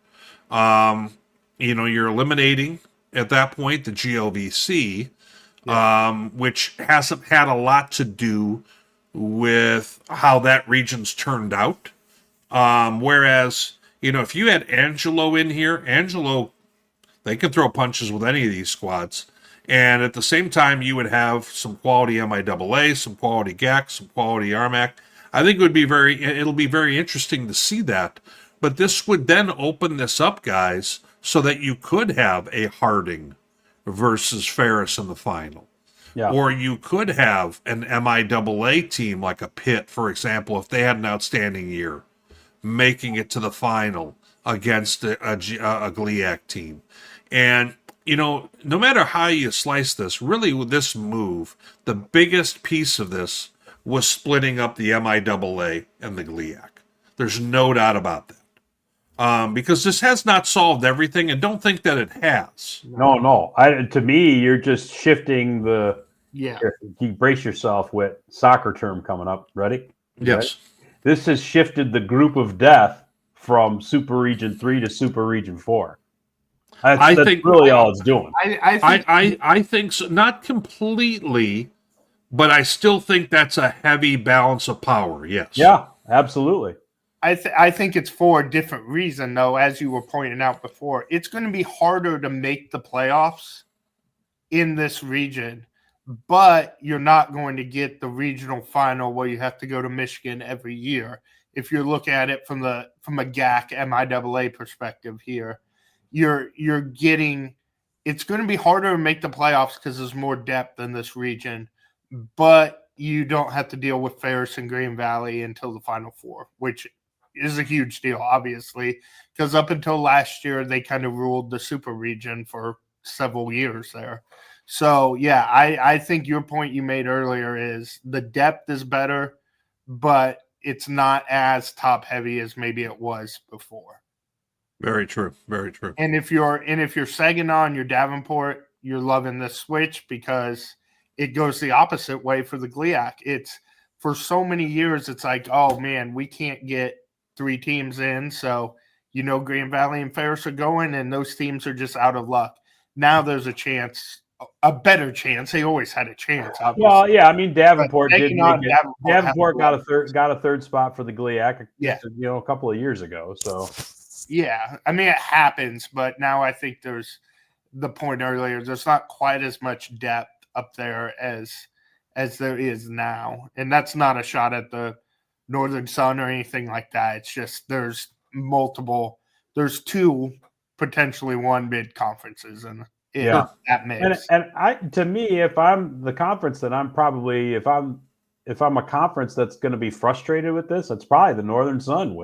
You're eliminating, at that point, the GLVC, which hasn't had a lot to do with how that region's turned out. Whereas, if you had Angelo in here, they can throw punches with any of these squads. And at the same time, you would have some quality MIAA, some quality GAC, some quality RMAC. I think it'll be very interesting to see that. But this would then open this up, guys, so that you could have a Harding versus Ferris in the final. Yeah. Or you could have an MIAA team like a Pitt, for example, if they had an outstanding year, making it to the final against a GLIAC team. And, no matter how you slice this, really with this move, the biggest piece of this was splitting up the MIAA and the GLIAC. There's no doubt about that. Because this has not solved everything, and don't think that it has. No. To me, you're just shifting the... Yeah. You brace yourself with soccer term coming up. Ready? Yes. Right? This has shifted the group of death from Super Region 3 to Super Region 4. That's think really all it's doing. I think so. Not completely, but I still think that's a heavy balance of power. Yes. Yeah. Absolutely. I think it's for a different reason, though, as you were pointing out before. It's going to be harder to make the playoffs in this region, but you're not going to get the regional final where you have to go to Michigan every year. If you look at it from a GAC MIAA perspective here, you're getting it's going to be harder to make the playoffs because there's more depth in this region, but you don't have to deal with Ferris and Green Valley until the Final Four, which is a huge deal, obviously, because up until last year, they kind of ruled the super region for several years there. So, yeah, I think your point you made earlier is the depth is better, but it's not as top heavy as maybe it was before. Very true. Very true. And if you're Saginaw and you're Davenport, you're loving this switch because it goes the opposite way for the GLIAC. It's for so many years, it's like, oh man, we can't get 3 teams in. So, Green Valley and Ferris are going, and those teams are just out of luck. Now there's a chance, a better chance. They always had a chance, obviously. Well, yeah, I mean, Davenport did. Davenport got a third spot for the GLIAC, Yeah. A couple of years ago. So, yeah, I mean, it happens, but now I think there's the point earlier. There's not quite as much depth up there as there is now, and that's not a shot at the Northern Sun or anything like that. It's just there's 2, potentially 1 mid conferences, and that mix. And to me, if I'm the conference, then I'm probably if I'm a conference that's going to be frustrated with this, it's probably the Northern Sun.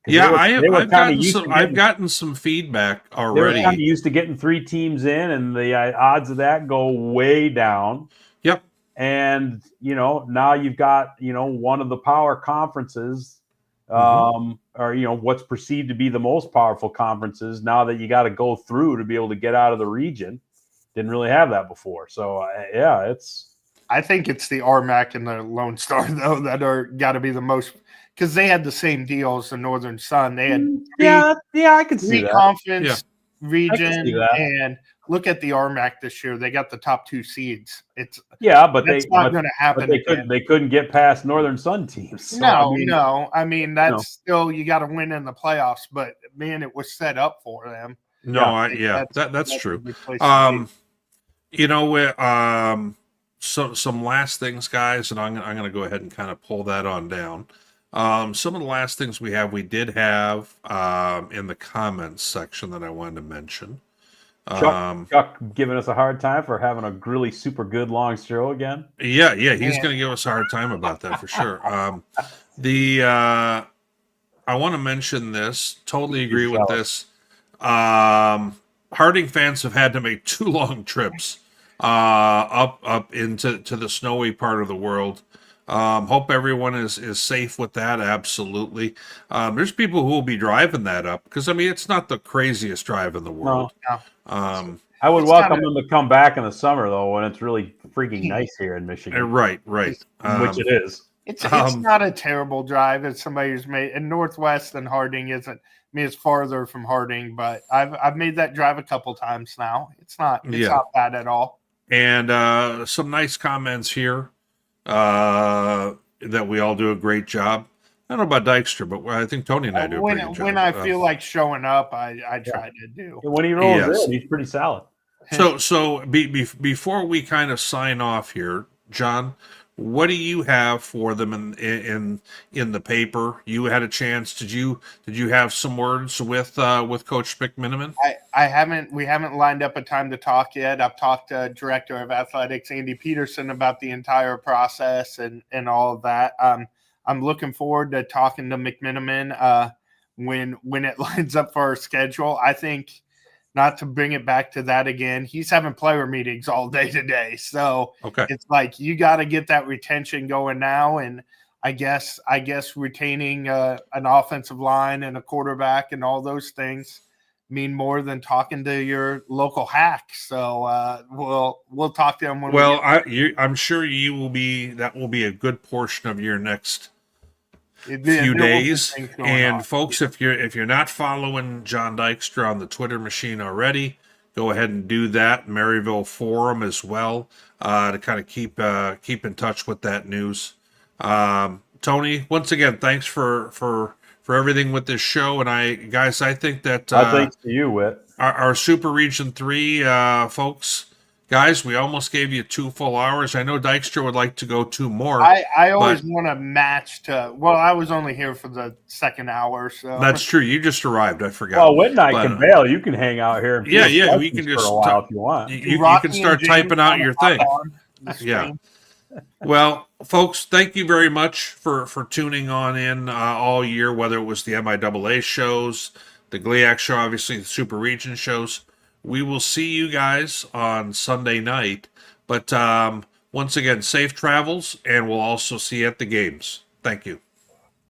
Yeah, I've gotten some feedback already. They were kind of used to getting 3 teams in, and the odds of that go way down. Yep. And now you've got one of the power conferences, or what's perceived to be the most powerful conferences. Now that you got to go through to be able to get out of the region, didn't really have that before. So I think it's the RMAC and the Lone Star though that are got to be the most. Because they had the same deal as the Northern Sun. They had I can see that. Conference region, and look at the RMAC this year. They got the top 2 seeds. It's but that's not going to happen. But they couldn't get past Northern Sun teams. So, no. I mean that's still you got to win in the playoffs. But man, it was set up for them. That's true. Some last things, guys, and I'm going to go ahead and kind of pull that on down. Some of the last things we did have in the comments section that I wanted to mention. Chuck giving us a hard time for having a really super good long show again. Yeah, he's going to give us a hard time about that for sure. I want to mention this. Totally agree with this. Harding fans have had to make 2 long trips up into the snowy part of the world. Hope everyone is safe with that. Absolutely. There's people who will be driving that up because it's not the craziest drive in the world. No. I would welcome them to come back in the summer though, when it's really freaking nice here in Michigan. Right. Which it is. It's not a terrible drive as somebody who's made. And Northwest and Harding isn't. It's farther from Harding, but I've made that drive a couple times now. It's not bad at all. And some nice comments here. That we all do a great job. I don't know about Dykstra, but I think Tony and I do a great job. When I feel like showing up, I try to do. When he rolls in, he's pretty solid. So before we kind of sign off here, John, what do you have for them in the paper? You had a chance. Did you have some words with Coach McMiniman? I haven't. We haven't lined up a time to talk yet. I've talked to Director of Athletics Andy Peterson about the entire process and all of that. I'm looking forward to talking to McMiniman when it lines up for our schedule. I think, not to bring it back to that again, he's having player meetings all day today. So It's like you got to get that retention going now. And I guess retaining an offensive line and a quarterback and all those things mean more than talking to your local hack. So we'll talk to him when I'm sure you will be. That will be a good portion of your next few days. And folks, if you're not following John Dykstra on the Twitter machine already, go ahead and do that. Maryville Forum as well, to kind of keep in touch with that news. Tony, once again, thanks for everything with this show. And I think that Thanks to you, Whit. our Super Region 3 folks, guys, we almost gave you 2 full hours. I know Dykstra would like to go 2 more. I always want to match to. Well, I was only here for the second hour, so That's true. You just arrived. I forgot. Well, Whit and I can bail. You can hang out here. And Yeah. We can just for a while if you want. You can start typing out your thing. Yeah. Well, folks, thank you very much for tuning on in all year, whether it was the MIAA shows, the GLIAC show, obviously the Super Region shows. We will see you guys on Sunday night. But once again, safe travels, and we'll also see you at the games. Thank you.